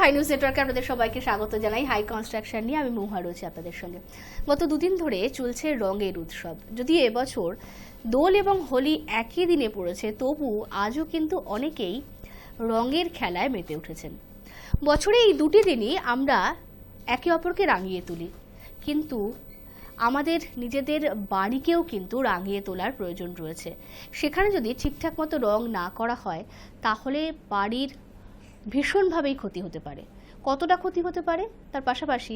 High news নেটওয়ার্কে আপনাদের সবাইকে স্বাগত জানাই। হাই কনস্ট্রাকশন নিয়ে আমি মহুয়া রয়েছি আপনাদের সঙ্গে। গত দুদিন ধরে চলছে রঙের উৎসব। যদি এবছর দোল এবং হোলি একই দিনে পড়েছে, তবু আজও কিন্তু অনেকেই রঙের খেলায় মেতে উঠেছেন। বছরে এই দুটি দিনই আমরা একে অপরকে রাঙিয়ে তুলি, কিন্তু আমাদের নিজেদের বাড়িকেও কিন্তু রাঙিয়ে তোলার প্রয়োজন রয়েছে। সেখানে যদি ঠিকঠাক মতো রং না করা হয়, তাহলে বাড়ির ভীষণভাবেই ক্ষতি হতে পারে। কতটা ক্ষতি হতে পারে, তার পাশাপাশি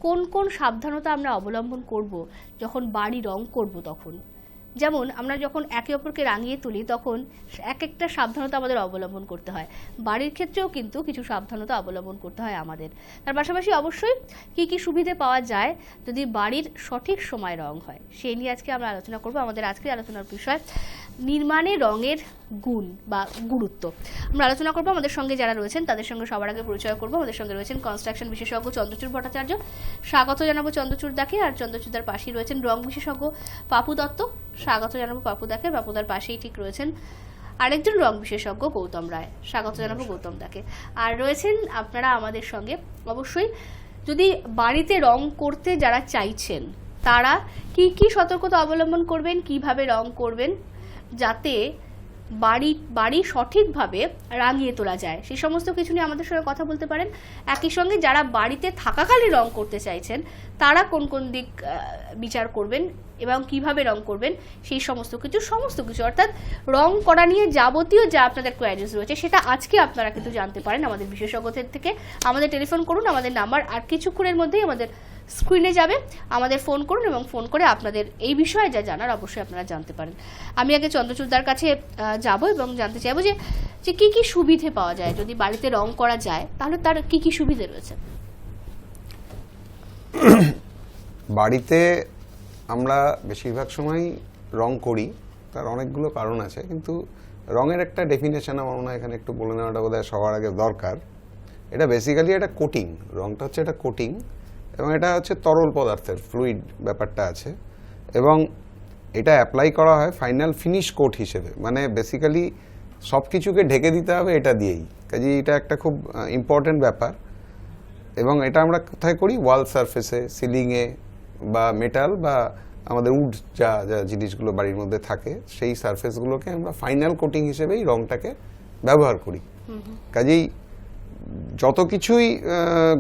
কোন কোন সাবধানতা আমরা অবলম্বন করব যখন বাড়ি রং করব তখন। যেমন আমরা যখন একে অপরকে রাঙিয়ে তুলি, তখন এক একটা সাবধানতা আমাদের অবলম্বন করতে হয়। বাড়ির ক্ষেত্রেও কিন্তু কিছু সাবধানতা অবলম্বন করতে হয় আমাদের। তার পাশাপাশি অবশ্যই কি কি সুবিধে পাওয়া যায় যদি বাড়ির সঠিক সময় রং হয়, সেই নিয়ে আজকে আমরা আলোচনা করব। আমাদের আজকের আলোচনার বিষয় নির্মাণে রঙের গুণ বা গুরুত্ব। আমরা আলোচনা করব। আমাদের সঙ্গে যারা রয়েছেন তাদের সঙ্গে সবার আগে পরিচয় করব। আমাদের সঙ্গে রয়েছেন কনস্ট্রাকশন বিশেষজ্ঞ চন্দ্রচূড় ভট্টাচার্য, স্বাগত জানাবো চন্দ্রচূড় দাকে। আর চন্দ্রচূড়দার পাশেই রয়েছেন রং বিশেষজ্ঞ পাপু দত্ত, স্বাগত জানাবো পাপু দাকে। পাপুদার পাশেই ঠিক রয়েছেন আরেকজন রং বিশেষজ্ঞ গৌতম রায়, স্বাগত জানাবো গৌতম দাকে। আর রয়েছেন আপনারা আমাদের সঙ্গে। অবশ্যই যদি বাড়িতে রং করতে যারা চাইছেন, তারা কি কি সতর্কতা অবলম্বন করবেন, কিভাবে রং করবেন যাতে বাড়ি সঠিকভাবে রাঙিয়ে তোলা যায়, সেই সমস্ত কিছু নিয়ে আমাদের সঙ্গে কথা বলতে পারেন। একই সঙ্গে যারা বাড়িতে থাকাকালীন রং করতে চাইছেন, তারা কোন কোন দিক বিচার করবেন এবং কিভাবে রং করবেন, সেই সমস্ত কিছু অর্থাৎ রং করা নিয়ে যাবতীয় যা আপনাদের কোয়ারিজ রয়েছে, সেটা আজকে আপনারা কিন্তু জানতে পারেন আমাদের বিশেষজ্ঞদের থেকে। আমাদের টেলিফোন করুন, আমাদের নাম্বার আর কিছুক্ষণের মধ্যেই আমাদের স্ক্রিনে যাবে। আমাদের ফোন করুন এবং ফোন করে আপনাদের এই বিষয়ে যা জানার অবশ্যই আপনারা জানতে পারেন। আমি আগে চন্দ্রচূড়দার কাছে যাব এবং জানতে চাইবো যে কি কি সুবিধে পাওয়া যায় যদি বাড়িতে রং করা যায়, তাহলে তার কি কি সুবিধে রয়েছে। বাড়িতে আমরা বেশিরভাগ সময় রং করি, তার অনেকগুলো কারণ আছে, কিন্তু রঙের একটা ডেফিনেশন আমার মনে হয় এখানে একটু বলে নেওয়াটা বোধহয় সবার আগে দরকার। এটা বেসিক্যালি একটা কোটিং, রংটা হচ্ছে একটা কোটিং, এবং এটা হচ্ছে তরল পদার্থের ফ্লুইড ব্যাপারটা আছে, এবং এটা অ্যাপ্লাই করা হয় ফাইনাল ফিনিশ কোট হিসেবে। মানে বেসিক্যালি সব কিছুকে ঢেকে দিতে হবে এটা দিয়েই, কাজে এটা একটা খুব ইম্পর্টেন্ট ব্যাপার। এবং এটা আমরা কোথায় করি? ওয়াল সারফেসে, সিলিংয়ে, বা মেটাল বা আমাদের উড যা যা জিনিসগুলো বাড়ির মধ্যে থাকে, সেই সারফেসগুলোকে আমরা ফাইনাল কোটিং হিসেবেই রংটাকে ব্যবহার করি। কাজেই যত কিছুই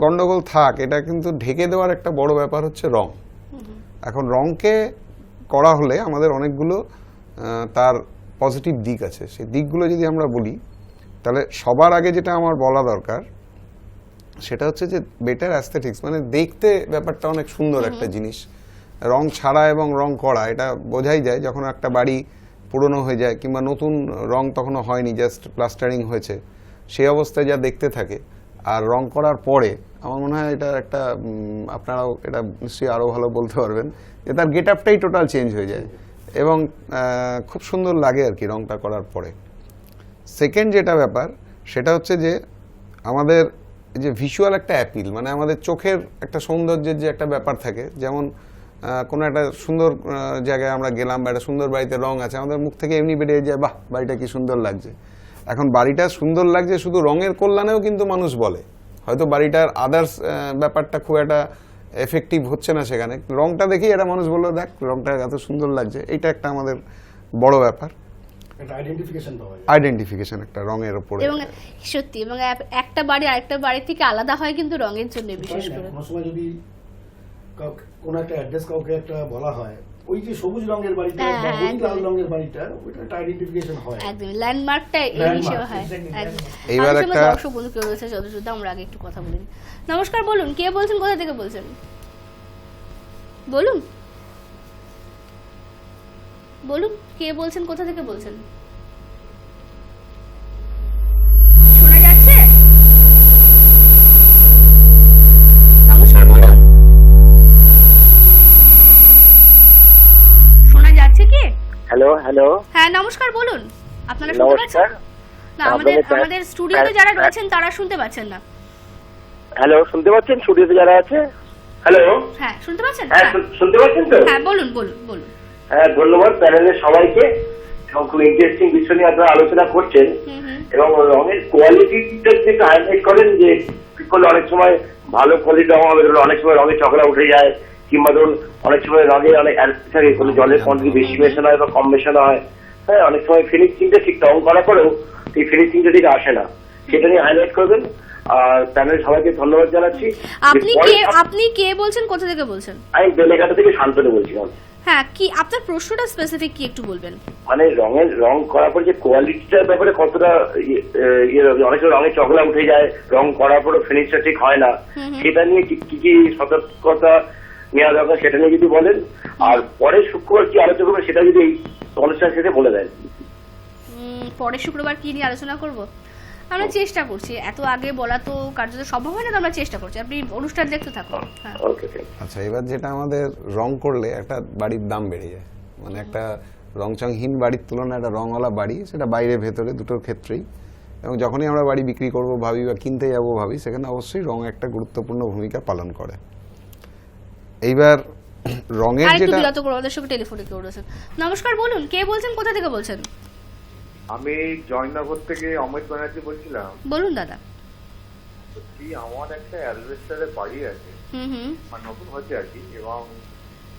গন্ডগোল থাক, এটা কিন্তু ঢেকে দেওয়ার একটা বড় ব্যাপার হচ্ছে রং। এখন রংকে করা হলে আমাদের অনেকগুলো তার পজিটিভ দিক আছে। সেই দিকগুলো যদি আমরা বলি, তাহলে সবার আগে যেটা আমার বলা দরকার সেটা হচ্ছে যে বেটার অ্যাস্থেটিক্স, মানে দেখতে ব্যাপারটা অনেক সুন্দর একটা জিনিস। রং ছাড়া এবং রং করা, এটা বোঝাই যায় যখন একটা বাড়ি পুরনো হয়ে যায় কিংবা নতুন রং তখনও হয়নি, জাস্ট প্লাস্টারিং হয়েছে, সেই অবস্থায় যা দেখতে থাকে। আর রং করার পরে আমার মনে হয় এটা একটা, আপনারাও এটা নিশ্চয়ই আরও ভালো বলতে পারবেন, যে তার গেট আপটাই টোটাল চেঞ্জ হয়ে যায় এবং খুব সুন্দর লাগে আর কি রংটা করার পরে। সেকেন্ড যেটা ব্যাপার সেটা হচ্ছে যে আমাদের যে ভিজুয়াল একটা অ্যাপিল, মানে আমাদের চোখের একটা সৌন্দর্যের যে একটা ব্যাপার থাকে। যেমন কোনো একটা সুন্দর জায়গায় আমরা গেলাম বা একটা সুন্দর বাড়িতে রং আছে, আমাদের মুখ থেকে এমনি বেরিয়ে যায়, বাহ বাড়িটা কি সুন্দর লাগছে। এখন বাড়িটা সুন্দর লাগছে শুধু রঙের কল্যাণেও কিন্তু মানুষ বলে, হয়তো বাড়িটার আদার্স ব্যাপারটা খুব একটা এফেক্টিভ হচ্ছে না, সেখানে রংটা দেখেই একটা মানুষ বললো দেখ রংটা এত সুন্দর লাগছে। এইটা একটা আমাদের বড় ব্যাপার, আইডেন্টিফিকেশন একটা রঙের উপরে। এবং সত্যি, এবং একটা বাড়ি আরেকটা বাড়ি থেকে আলাদা হয় কিন্তু রঙের জন্য। বিশেষ করে কোনো সময় যদি কোন একটা অ্যাড্রেস কাউকে একটা বলা হয়, ওই যে সবুজ রঙের বাড়িটা বা লাল রঙের বাড়িটা, ওটা একটা আইডেন্টিফিকেশন হয়, একদম ল্যান্ডমার্কটা এই হিসেবে হয়। এইবার একটা দর্শক বন্ধু কেউ রয়েছে চন্দ্রচূড়দা, আমরা আগে একটু কথা বলি। নমস্কার, বলুন কে বলছেন, কোথা থেকে বলছেন, বলুন বলুন কে বলছেন, কোথা থেকে বলছেন? শোনা যাচ্ছে? নমস্কার, বলুন। শোনা যাচ্ছে কি? হ্যালো হ্যালো, হ্যাঁ নমস্কার, বলুন। আপনারা শুনতে পাচ্ছেন? না, আমাদের স্টুডিওতে যারা রয়েছেন তারা শুনতে পাচ্ছেন না। হ্যালো, শুনতে পাচ্ছেন? স্টুডিওতে যারা আছে, হ্যালো, হ্যাঁ শুনতে পাচ্ছেন? হ্যাঁ শুনতে পাচ্ছেন তো? হ্যাঁ বলুন বলুন বলুন। হ্যাঁ, ধন্যবাদ প্যানেলের সবাইকে। খুব ইন্টারেস্টিং বিষয় নিয়ে আপনারা আলোচনা করছেন এবং রঙের কোয়ালিটিটা যেটা হাইলাইট করেন, যে করলে অনেক সময় ভালো কোয়ালিটি রং হবে, ধরুন অনেক সময় রঙে চকলা উঠে যায়, কিংবা ধরুন অনেক সময় রঙে অনেক অ্যাসিড থাকে, কোনো জলের কোয়ান্টিটি বেশি মেশানো হয় বা কম মেশানো হয়। হ্যাঁ, অনেক সময় ফিনিশিংটা ঠিক রং করার পরেও এই ফিনিশিংটা ঠিক আসে না, সেটা নিয়ে হাইলাইট করবেন। আর প্যানেল সবাইকে ধন্যবাদ জানাচ্ছি। আপনি কে বলছেন, কোথা থেকে বলছেন? আমি বেলেঘাটা থেকে শান্তনু বলছিলাম। হ্যাঁ, কি আপনার প্রশ্নটা স্পেসিফিক কি একটু বলবেন? মানে রং করার পর যে কোয়ালিটিটার ব্যাপারে কতটা অনেক সময় রঙে চকলা উঠে যায়, রং করার পরও ফিনিশটা ঠিক হয় না, সেটা নিয়ে কি কি সতর্কতা নেওয়া দরকার সেটা নিয়ে যদি বলেন। আর পরে শুক্রবার কি আলোচনা করবেন সেটা যদি এই অনুষ্ঠান শেষে বলে দেন। পরের শুক্রবার কি নিয়ে আলোচনা করব আমরা চেষ্টা করছি, এত আগে বলা তো কার্যত সম্ভব হয় না, আমরা চেষ্টা করছি, আপনি অনুষ্ঠান দেখতে থাকুন। হ্যাঁ, ওকে। আচ্ছা, এবার যেটা আমাদের রং করলে একটা বাড়ির দাম বেড়ে যায়, মানে একটা রংচংহীন বাড়ির তুলনায় একটা রংওয়ালা বাড়ি, সেটা বাইরে ভেতরে দুটোর ক্ষেত্রেই, এবং যখনই আমরা বাড়ি বিক্রি করব ভাবি বা কিনতে যাব ভাবি, সেখানে অবশ্যই রং একটা গুরুত্বপূর্ণ ভূমিকা পালন করে। এইবার রঙের আরেকটু যেটা বিরত করে আমাদের সঙ্গে টেলিফোনে কেউ রয়েছেন। নমস্কার, বলুন কে বলছেন, কোথা থেকে বলছেন? আমি জয়নগর থেকে অমিত ব্যানার্জি বলছিলাম। বলুন দাদা। আমার একটা অ্যালবেস্টারের বাড়ি আছে, মানে নতুন হচ্ছে আর কি, এবং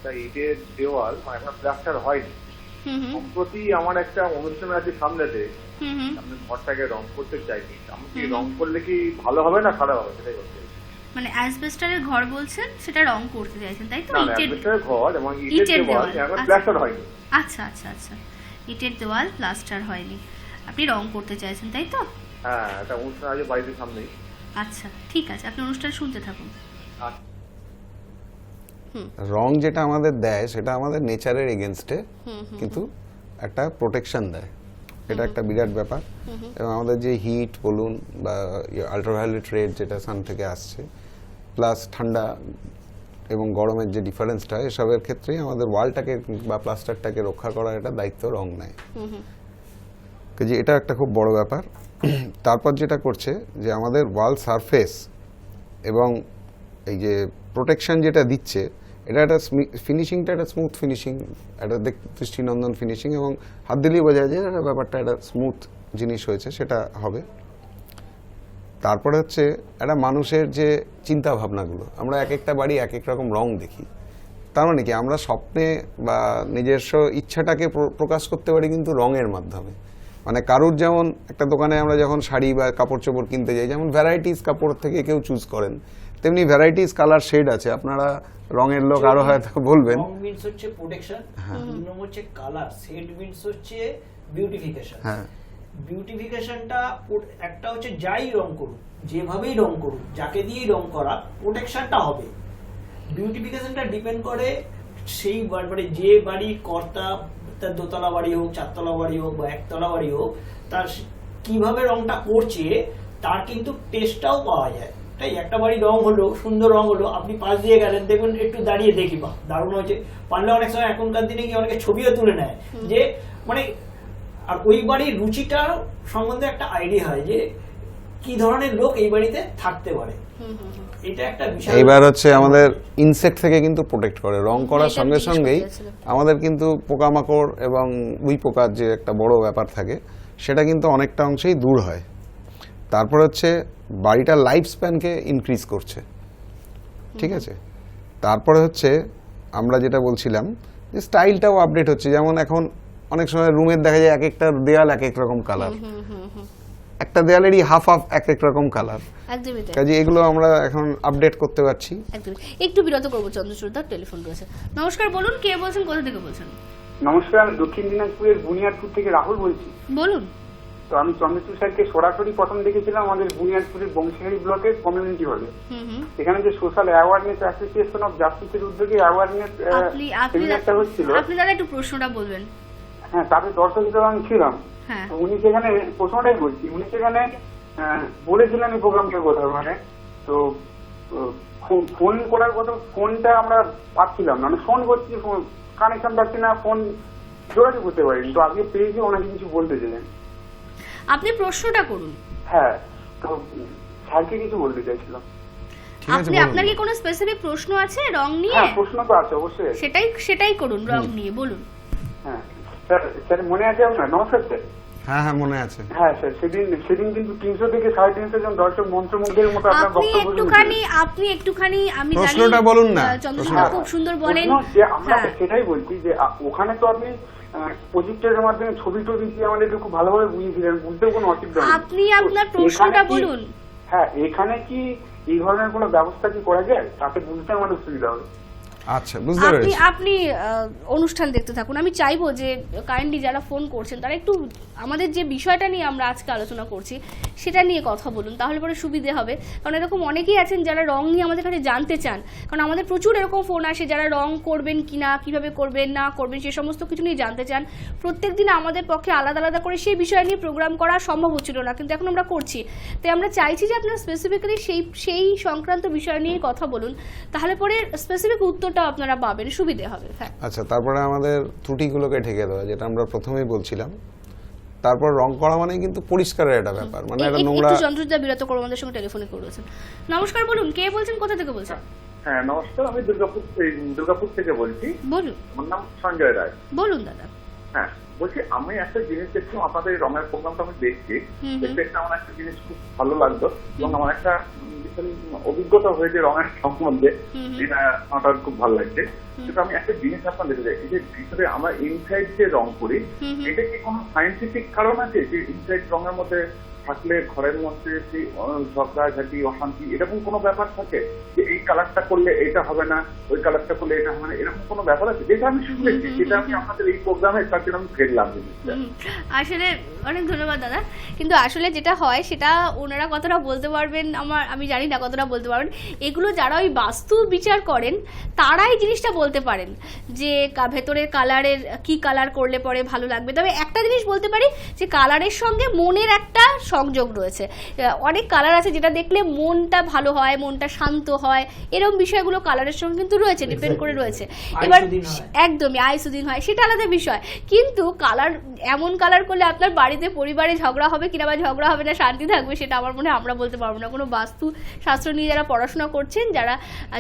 তা ইটের দেওয়াল এখন প্লাস্টার হয়নি। সম্প্রতি আমার একটা অনুষ্ঠান আছে সামনেতে, আমি ঘরটাকে রং করতে চাইছি। আমি কি রং করলে কি ভালো হবে না খারাপ হবে সেটাই বলতে? মানে অ্যাসবেস্টারের ঘর বলছেন, সেটা রং করতে চাইছেন তাই তো? না, অ্যালবেস্টারের ঘর এবং ইটের দেওয়াল এখন প্লাস্টার হয়নি। আচ্ছা আচ্ছা আচ্ছা, ইটের দেওয়াল প্লাস্টার হয়নি, আপনি রং করতে চাইছেন তাই তো? হ্যাঁ, একটা অনুষ্ঠান আছে বাড়ির সামনেই। আচ্ছা, ঠিক আছে, আপনি অনুষ্ঠান শুনতে থাকুন। রং যেটা আমাদের দেয় সেটা আমাদের নেচারের এগেনস্টে কিন্তু একটা প্রোটেকশন দেয়, এটা একটা বিরাট ব্যাপার। এবং আমাদের যে হিট বলুন বা আল্ট্রাভায়োলেট রেড যেটা সান থেকে আসছে, প্লাস ঠান্ডা এবং গরমের যে ডিফারেন্সটা, এসবের ক্ষেত্রেই আমাদের ওয়ালটাকে বা প্লাস্টারটাকে রক্ষা করার একটা দায়িত্ব রং নেয়, যে এটা একটা খুব বড় ব্যাপার। তারপর যেটা করছে যে আমাদের ওয়াল সারফেস এবং এই যে প্রোটেকশন যেটা দিচ্ছে, এটা একটা ফিনিশিংটা একটা স্মুথ ফিনিশিং, একটা দৃষ্টিনন্দন ফিনিশিং, এবং হাত দিলেই বোঝা যায় যে ব্যাপারটা একটা স্মুথ জিনিস হয়েছে, সেটা হবে। তারপরে হচ্ছে একটা মানুষের যে চিন্তা ভাবনাগুলো, আমরা এক একটা বাড়ি এক এক রকম রং দেখি, তার মানে কি আমরা স্বপ্নে বা নিজস্ব ইচ্ছাটাকে প্রকাশ করতে পারি কিন্তু রঙের মাধ্যমে। মানে কারুর যেমন একটা দোকানে আমরা যখন শাড়ি বা কাপড় চোপড় কিনতে যাই, যেমন ভ্যারাইটিস কাপড় থেকে কেউ চুজ করেন, তেমনি ভ্যারাইটিস কালার শেড আছে। আপনারা রঙের লোক আরো হয়তো বলবেন। রং মিন্স হচ্ছে প্রোটেকশন, দুই নম্বর হচ্ছে কালার, শেড মিন্স হচ্ছে বিউটিফিকেশন। হ্যাঁ, বিউটিফিকেশনটা একটা হচ্ছে যাই রং করুন, যেভাবেই রং করুন, যাকে দিয়েই রং করা, প্রোটেকশনটা হবে। বিউটিফিকেশনটা ডিপেন্ড করে সেই মানে যে বাড়ির কর্তা, তার দোতলা বাড়ি হোক, চারতলা বাড়ি হোক বা একতলা বাড়ি হোক, তার কিভাবে রংটা করছে তার কিন্তু টেস্টটাও পাওয়া যায়। তাই একটা বাড়ি রং হলো, সুন্দর রং হলো, আপনি পাশ দিয়ে গেলেন, দেখবেন একটু দাঁড়িয়ে দেখি বা দারুণ হয়েছে, পারলে অনেক সময় এখনকার দিনে কি অনেকে ছবিও তুলে নেয়, যে মানে আর ওই বাড়ির রুচিটার সম্বন্ধে একটা আইডিয়া হয় যে কি ধরনের লোক এই বাড়িতে থাকতে পারে। এটা একটা বিষয়। এইবার হচ্ছে আমাদের ইনসেক্ট থেকে কিন্তু প্রোটেক্ট করে রং করার সঙ্গে সঙ্গেই, আমাদের কিন্তু পোকামাকড় এবং উই পোকার যে একটা বড় ব্যাপার থাকে, সেটা কিন্তু অনেকটা অংশেই দূর হয়। তারপর হচ্ছে বাড়িটার লাইফ স্প্যানকে ইনক্রিজ করছে, ঠিক আছে। তারপরে হচ্ছে আমরা যেটা বলছিলাম যে স্টাইলটাও আপডেট হচ্ছে, যেমন এখন অনেক সময় রুমের দেখা যায় এক একটা দেয়াল এক এক রকম কালার, একটা দেয়ালেরই হাফ এক এক রকম কালার, একদমই তাই। কাজে এগুলো আমরা এখন আপডেট করতে পারছি। একদমই। একটু বিরত করবো, চন্দ্রচূড়দার টেলিফোন রয়েছে। নমস্কার, বলুন কে বলছেন, কোথা থেকে বলছেন? নমস্কার, আমি দক্ষিণ দিনাজপুরের বুনিয়াদপুর থেকে রাহুল বলছি। বলুন। তো আমি চন্দ্রচূড় স্যারকে সরাসরি প্রথম দেখেছিলাম আমাদের বুনিয়াদপুরের বংশীহারি ব্লকের কমিউনিটি হলে। এখানে যে সোশ্যাল অ্যাওয়ারনেস অ্যাসোসিয়েশন অফ জাস্টিসের উদ্যোগে অ্যাওয়ারনেস সেমিনারটা হচ্ছিল, আপনি দাদা একটু প্রশ্নটা বলবেন। হ্যাঁ, তাদের দর্শক হিসেবে আমি ছিলাম। তো উনি সেখানে প্রশ্নটাই বলছি, উনি সেখানে বলেছিলেন এই প্রোগ্রামটার কথা, মানে তো ফোন করার কথা, ফোনটা আমরা পাচ্ছিলাম না, মানে ফোন করছি, কানেকশন পাচ্ছি না, ফোন যোগাযোগ করতে পারিনি। তো আজকে পেয়েছি, ওনাকে কিছু বলতে চাইলেন। আপনি প্রশ্নটা করুন। হ্যাঁ, তো স্যারকে কিছু বলতে চাইছিলাম। আপনার কি কোনো স্পেসিফিক প্রশ্ন আছে রং নিয়ে? হ্যাঁ, প্রশ্ন তো আছে অবশ্যই। সেটাই করুন, রং নিয়ে বলুন। হ্যাঁ স্যার, মনে আছে আপনার? নমস্কার স্যার। হ্যাঁ হ্যাঁ মনে আছে। হ্যাঁ স্যার, সেদিন কিন্তু 300 থেকে 350 জন দর্শক মন্ত্রমুগ্ধের মতো আপনার আপনি একটুখানি আমি জানি প্রশ্নটা বলুন না। চন্দ্রদা খুব সুন্দর বলেন। যে আমরা সেটাই বলছি যে ওখানে তো আপনি প্রজেক্টরের মাধ্যমে ছবি টবি দিয়ে আমাদেরকে খুব ভালোভাবে বুঝিয়েছিলেন, বুঝতেও কোনো অসুবিধা নেই। আপনি আপনার প্রশ্নটা বলুন। হ্যাঁ, এখানে কি এই ধরনের কোনো ব্যবস্থা কি করা যায়, তাতে বুঝতে আমাদের সুবিধা হবে। আচ্ছা, বুঝতে পেরেছি। আপনি অনুষ্ঠান দেখতে থাকুন। আমি চাইবো যে কাইন্ডলি যারা ফোন করছেন তারা একটু আমাদের যে বিষয়টা নিয়ে আমরা আজকে আলোচনা করছি সেটা নিয়ে কথা বলুন, তাহলে পরে সুবিধে হবে। কারণ এরকম অনেকেই আছেন যারা রং নিয়ে আমাদের কাছে জানতে চান, কারণ আমাদের প্রচুর এরকম ফোন আসে যারা রং করবেন কিনা, কিভাবে করবেন না করবেন সে সমস্ত কিছু নিয়ে জানতে চান। প্রত্যেক দিন আমাদের পক্ষে আলাদা আলাদা করে সেই বিষয় নিয়ে প্রোগ্রাম করা সম্ভব হচ্ছিল না, কিন্তু এখন আমরা করছি। তাই আমরা চাইছি যে আপনারা স্পেসিফিক্যালি সেই সংক্রান্ত বিষয় নিয়ে কথা বলুন, তাহলে পরে স্পেসিফিক উত্তরটা আপনারা পাবেন, সুবিধে হবে। আচ্ছা, তারপরে আমাদের ত্রুটিগুলোকে ঢেকে দেওয়া, যেটা আমরা প্রথমেই বলছিলাম। তারপর রং করা মানে কিন্তু পরিষ্কারের একটা ব্যাপার, মানে একটা নোংরা। একটু যন্ত্রটা বিরত করে আমাদের সঙ্গে টেলিফোনে করেছেন। নমস্কার, বলুন কে বলছেন, কোথা থেকে বলছেন? হ্যাঁ নমস্কার, আমি দুর্গাপুর থেকে বলছি। বলুন। আমার নাম সঞ্জয় রায়। বলুন দাদা। হ্যাঁ বলছি, আমি একটা জিনিস দেখছিলাম আপনাদের রঙের প্রোগ্রামটা আমি দেখছি, দেখতে আমার একটা জিনিস খুব ভালো লাগতো এবং আমার একটা অভিজ্ঞতা হয়েছে রঙের সম্বন্ধে, যেটা আমার খুব ভালো লাগছে। সেটা আমি একটা জিনিস আপনার দেখতে চাই, এই যে ভিতরে আমরা ইনসাইড যে রং করি, এটা কি কোনো সায়েন্টিফিক কারণ আছে যে ইনসাইড রঙের মধ্যে থাকলে ঘরের মধ্যে সেই ঝগড়াঝাটি অশান্তি এরকম কোনো ব্যাপার থাকে যে এই কালারটা করলে এটা হবে না, ওই কালারটা করলে এটা হবে না, এরকম কোনো ব্যাপার আছে? যেটা আমি শুনেছি, যেটা আমি আপনাদের এই প্রোগ্রামে তার জন্য আমি ফেরলাম জিনিসটা। আসলে অনেক ধন্যবাদ দাদা, কিন্তু আসলে যেটা হয় সেটা ওনারা কতটা বলতে পারবেন আমি জানি না কতটা বলতে পারবেন। এগুলো যারা ওই বাস্তু বিচার করেন তারাই জিনিসটা বলতে পারেন যে ভেতরের কালারের কি কালার করলে পরে ভালো লাগবে। তবে একটা জিনিস বলতে পারি যে কালারের সঙ্গে মনের একটা সংযোগ রয়েছে। অনেক কালার আছে যেটা দেখলে মনটা ভালো হয়, মনটা শান্ত হয়, এরকম বিষয়গুলো কালারের সঙ্গে কিন্তু রয়েছে, ডিপেন্ড করে রয়েছে। এবার একদমই আইসুদিন হয়, সেটা আলাদা বিষয়। কিন্তু কালার এমন কালার করলে আপনার বাড়িতে পরিবারে ঝগড়া হবে কিনা বা ঝগড়া হবে না, শান্তি থাকবে, সেটা আমার মনে হয় আমরা বলতে পারবো না। কোনো বাস্তু শাস্ত্র নিয়ে যারা পড়াশোনা করছেন, যারা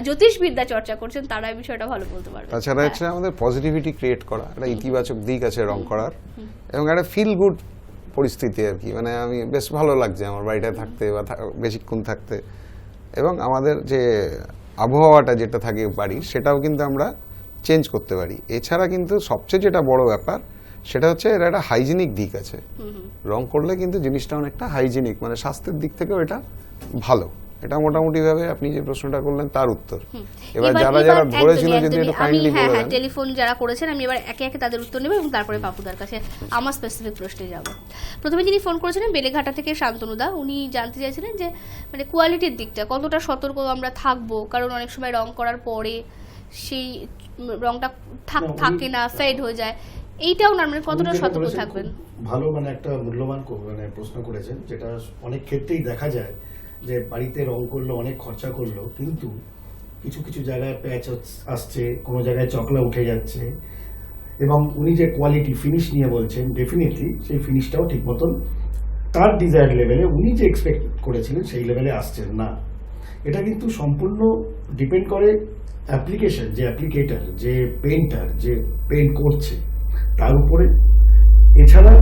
জ্যোতিষবিদ্যা চর্চা করছেন, তারা এই বিষয়টা ভালো বলতে পারবে। তাছাড়া হচ্ছে আমাদের পজিটিভিটি ক্রিয়েট করা, একটা ইতিবাচক দিক আছে রং করার, এবং একটা ফিল গুড পরিস্থিতি আর কি। মানে আমি বেশ ভালো লাগছে আমার বাড়িটা থাকতে বা বেশিক্ষণ থাকতে, এবং আমাদের যে আবহাওয়াটা যেটা থাকে বাড়ির, সেটাও কিন্তু আমরা চেঞ্জ করতে পারি। এছাড়া কিন্তু সবচেয়ে যেটা বড় ব্যাপার সেটা হচ্ছে এর একটা হাইজিনিক দিক আছে। রং করলে কিন্তু জিনিসটা অনেকটা হাইজিনিক, মানে স্বাস্থ্যের দিক থেকেও এটা ভালো। এটা মোটামুটি ভাবে আপনি যে প্রশ্নটা করলেন তার উত্তর। এবার যারা ধরেছিল যদি একটু কাইন্ডলি বলে দেন। টেলিফোন যারা করেছেন আমি এবার একে একে তাদের উত্তর নেব এবং তারপরে পাপুদার কাছে আমার স্পেসিফিক প্রশ্নে যাব। প্রথমে যিনি ফোন করেছিলেন বেলেঘাটা থেকে শান্তনুদা, উনি জানতে চাইছিলেন যে মানে কোয়ালিটির দিকটা কতটা সতর্ক আমরা থাকবো, কারণ অনেক সময় রং করার পরে সেই রংটা থাকে না, ফেড হয়ে যায়। এইটাও না, মানে কতটা সতর্ক থাকবেন? ভালো, মানে একটা মূল্যবান মানে প্রশ্ন করেছেন, যেটা অনেক ক্ষেত্রেই দেখা যায় যে বাড়িতে রং করলো, অনেক খরচা করলো, কিন্তু কিছু কিছু জায়গায় প্যাচ আসছে, কোনো জায়গায় চকলা উঠে যাচ্ছে, এবং উনি যে কোয়ালিটি ফিনিশ নিয়ে বলছেন, ডেফিনেটলি সেই ফিনিশটাও ঠিক মতন তার ডিজায়ার লেভেলে উনি যে এক্সপেক্ট করেছিলেন সেই লেভেলে আসছেন না। এটা কিন্তু সম্পূর্ণ ডিপেন্ড করে অ্যাপ্লিকেশন, যে অ্যাপ্লিকেটার, যে পেইন্টার, যে পেইন্ট করছে তার উপরে। এছাড়া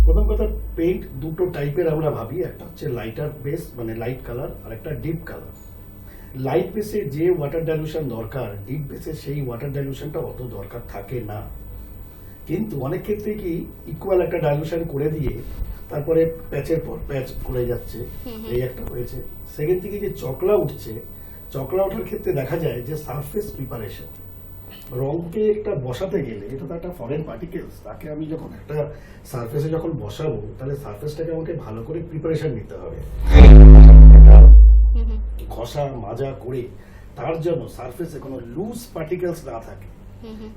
প্রথম কথা, পেইন্ট দুটো টাইপের আমরা ভাবি, একটা হচ্ছে লাইটার বেস মানে লাইট কালার, আর একটা ডিপ কালার। লাইট বেসে যে ওয়াটার ডাইলুশন দরকার, ডিপ বেসে সেই ওয়াটার ডাইলুশনটা অত দরকার থাকে না। কিন্তু অনেক ক্ষেত্রে কি ইকুয়াল একটা ডাইলুশন করে দিয়ে তারপরে প্যাচের পর প্যাচ করে যাচ্ছে, এই একটা হয়েছে। সেকেন্ড থেকে যে চকলা উঠছে, চকলা ওঠার ক্ষেত্রে দেখা যায় যে সারফেস প্রিপারেশন, রংকে একটা বসাতে গেলে এটা তো একটা ফরেন পার্টিকেলস, তাকে আমি যখন একটা সারফেসে যখন বসাবো তাহলে সারফেসটাকে আমাকে ভালো করে প্রিপারেশন নিতে হবে, ঘষা মাজা করে, তার জন্য সারফেসে কোনো লুজ পার্টিকেলস না থাকে।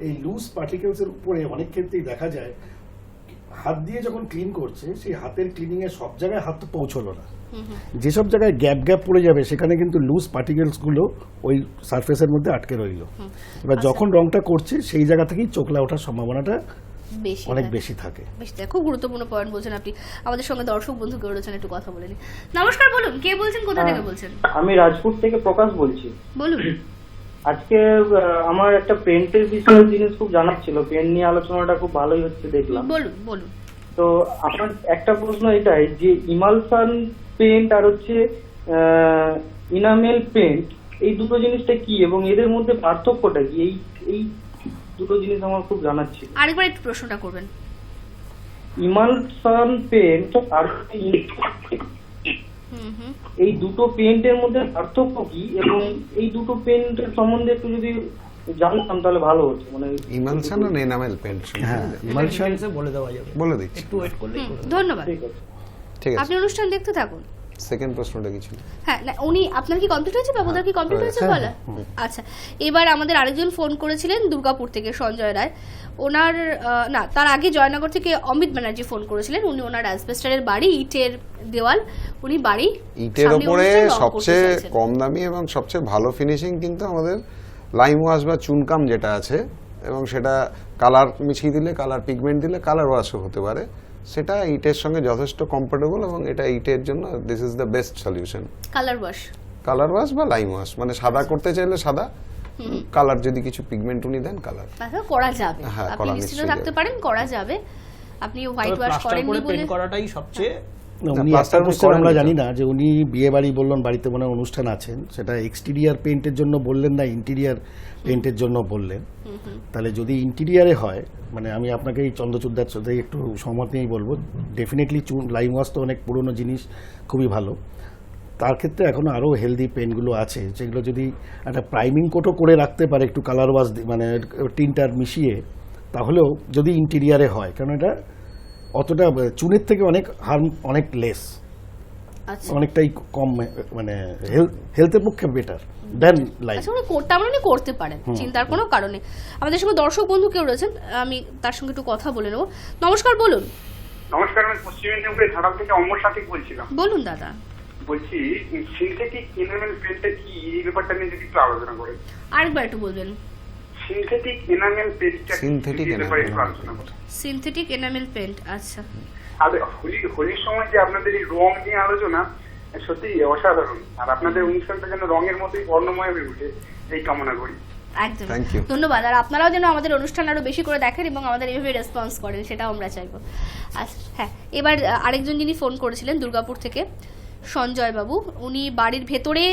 এই লুজ পার্টিকেলস এর উপরে অনেক ক্ষেত্রেই দেখা যায় হাত দিয়ে যখন ক্লিন করছে, সেই হাতের ক্লিনিং এ সব জায়গায় হাত তো পৌঁছলো না, যেসব জায়গায় গ্যাপ গ্যাপ পড়ে যাবে সেখানে কিন্তু লুজ পার্টিকেলস গুলো ওই সারফেসের মধ্যে আটকে রইল। এবার যখন রংটা করছে সেই জায়গা থেকেই চোখলা ওঠার সম্ভাবনাটা অনেক বেশি থাকে। খুব গুরুত্বপূর্ণ পয়েন্ট বলছেন আপনি। আমাদের সঙ্গে দর্শক বন্ধু কেউ রয়েছেন, একটু কথা বলে নিন। নমস্কার, বলুন কে বলছেন, কোথা থেকে বলছেন? আমি রাজপুর থেকে প্রকাশ বলছি। বলুন। আজকে আমার একটা পেন্টের বিষয়ে জিনিস খুব জানার ছিল, পেন্ট নিয়ে আলোচনাটা খুব ভালোই হচ্ছে দেখলাম। বলুন বলুন। তো আমার একটা প্রশ্ন এটাই যে ইমালশন পেন্ট আর হচ্ছে ইনামেল পেন্ট, এই দুটো জিনিসটা কি এবং এদের মধ্যে পার্থক্যটা কি, এই দুটো জিনিস আমার খুব জানার ছিল। আরেকবার একটু প্রশ্নটা করবেন। ইমালশন পেন্ট আর এই দুটো পেন্টের মধ্যে পার্থক্য কি এবং এই দুটো পেন্টের সম্বন্ধে একটু যদি জানতাম তাহলে ভালো হতো। মানে ইমালশন আর এনামেল পেন্ট, হ্যাঁ ইমালশন বলে দেওয়া যাবে, বলে দিচ্ছি, একটু ওয়েট করলেই ধন্যবাদ। ঠিক আছে, ঠিক আছে। আপনি অনুষ্ঠান দেখতে থাকুন। সেকেন্ড প্রশ্নটা কি ছিল? হ্যাঁ না, উনি আপনার কি কমপ্লিট হয়েছে, বাবুদার কি কমপ্লিট হয়েছে বলা? আচ্ছা, এবার আমাদের আরেকজন ফোন করেছিলেন দুর্গাপুর থেকে, সঞ্জয় রায়। ওনার না, তার আগে জয়নগর থেকে অমিত ব্যানার্জি ফোন করেছিলেন। উনি ওনার অ্যাসবেস্টারের বাড়ি, ইটের দেওয়াল, উনি বাড়ি ইটের ওপরে সবচেয়ে কম দামি এবং সবচেয়ে ভালো ফিনিশিং কিন্তু আমাদের লাইম ওয়াশ বা চুনকাম যেটা আছে, এবং সেটা কালার মিশিয়ে দিলে, কালার পিগমেন্ট দিলে কালার ওয়াশও হতে পারে, সেটা ইটের সঙ্গে যথেষ্ট কমফোর্টেবল এবং এটা ইটের জন্য this is the best solution. Colour wash, colour wash বা লাইম ওয়াশ, মানে সাদা করতে চাইলে সাদা, কালার যদি কিছু পিগমেন্ট উনি দেন কালার করা যাবে। হ্যাঁ, আপনি করা নিশ্চিত নিশ্চয়ই থাকতে যাবে। পারেন, করা যাবে। আপনি হোয়াইট ওয়াশ করেননি বলে পেন্ট করাটাই সবচেয়ে উনি plaster একটা করেন আমরা তো? জানি না যে উনি বিয়ে বাড়ি বললেন, বাড়িতে মনে হয় অনুষ্ঠান আছেন, সেটা এক্সটিরিয়ার পেন্টের জন্য বললেন না ইন্টেরিয়ার পেন্টের জন্য বললেন। তাহলে যদি ইন্টেরিয়ারে হয়, মানে আমি আপনাকে এই চন্দ্রচূড়দার সাথে একটু সহমত নিয়েই বলবো, ডেফিনেটলি লাইম ওয়াশ তো অনেক পুরনো জিনিস, খুবই ভালো। তার ক্ষেত্রে এখনো আরও হেলদি পেনগুলো আছে, যেগুলো যদি একটা প্রাইমিং কোটও করে রাখতে পারে একটু কালার ওয়াশ মানে টিনটার মিশিয়ে, তাহলেও যদি ইন্টেরিয়ারে হয়, কারণ এটা অতটা চুনের থেকে অনেক হার্ম, অনেক লেস, আচ্ছা অনেকটাই কম, মানে হেলথের পক্ষে বেটার দেন লাইফ। আচ্ছা, উনি করতে আমরা উনি করতে পারেন, চিন্তার কোনো কারণ নেই। আমাদের সঙ্গে দর্শক বন্ধু কেউ রয়েছেন, আমি তার সঙ্গে একটু কথা বলে নেব। নমস্কার, বলুন। নমস্কার, আমি পশ্চিম মেদিনীপুরের ঝাড়াল থেকে অমর সাথিক বলছিলাম। বলুন দাদা। বলছি সিনথেটিক এনামেল পেন্টটা কি, এই ব্যাপারটা নিয়ে যদি একটু আলোচনা করেন। আরেকবার একটু বলবেন। সিনথেটিক এনামেল পেন্টটা Synthetic ব্যাপারে একটু enamel। আলোচনা করেন। সিনথেটিক এনামেল পেন্ট, আচ্ছা। আর হোলির সময় যে আপনাদের এই রং নিয়ে আলোচনা সত্যি অসাধারণ, আর আপনাদের অনুষ্ঠানটা যেন রঙের মতোই বর্ণময় হয়ে উঠে, এই কামনা করি। একদম, Thank you. ধন্যবাদ। আর আপনারাও যেন আমাদের অনুষ্ঠান আরো বেশি করে দেখেন এবং আমাদের এইভাবে রেসপন্স করেন, সেটাও আমরা চাইবো। আচ্ছা হ্যাঁ, এবার আরেকজন যিনি ফোন করেছিলেন দুর্গাপুর থেকে, সঞ্জয় বাবু, উনি বাড়ির ভেতরে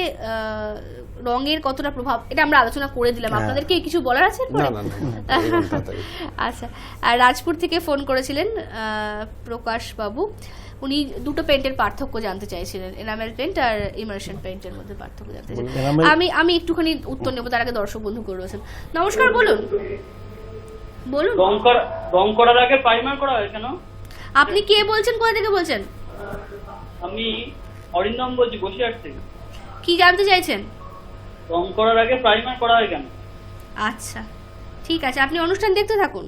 রঙের কতটা প্রভাব, এটা আমরা আলোচনা করে দিলাম। আপনাদেরকে কিছু বলার আছে? না না না, এরকম তাড়াতাড়ি। আচ্ছা, আর রাজপুর থেকে ফোন করেছিলেন প্রকাশ বাবু, উনি দুটো পেন্টের পার্থক্য জানতে চাইছিলেন, এনামেল পেন্ট আর ইমার্শন পেন্টের মধ্যে পার্থক্য জানতে চাইছিলেন। আমি একটুখানি উত্তর নেব, তার আগে দর্শক বন্ধু করে রয়েছেন। নমস্কার, বলুন বলুন। রং করার আগে প্রাইমার করা হয় কেন? আপনি কে বলছেন, কোথা থেকে বলছেন? আমি অরিন্দম বলছি, বসিরহাট থেকে। কি জানতে চাইছেন? রং করার আগে প্রাইমার করা হয় কেন? আচ্ছা ঠিক আছে, আপনি অনুষ্ঠান দেখতে থাকুন।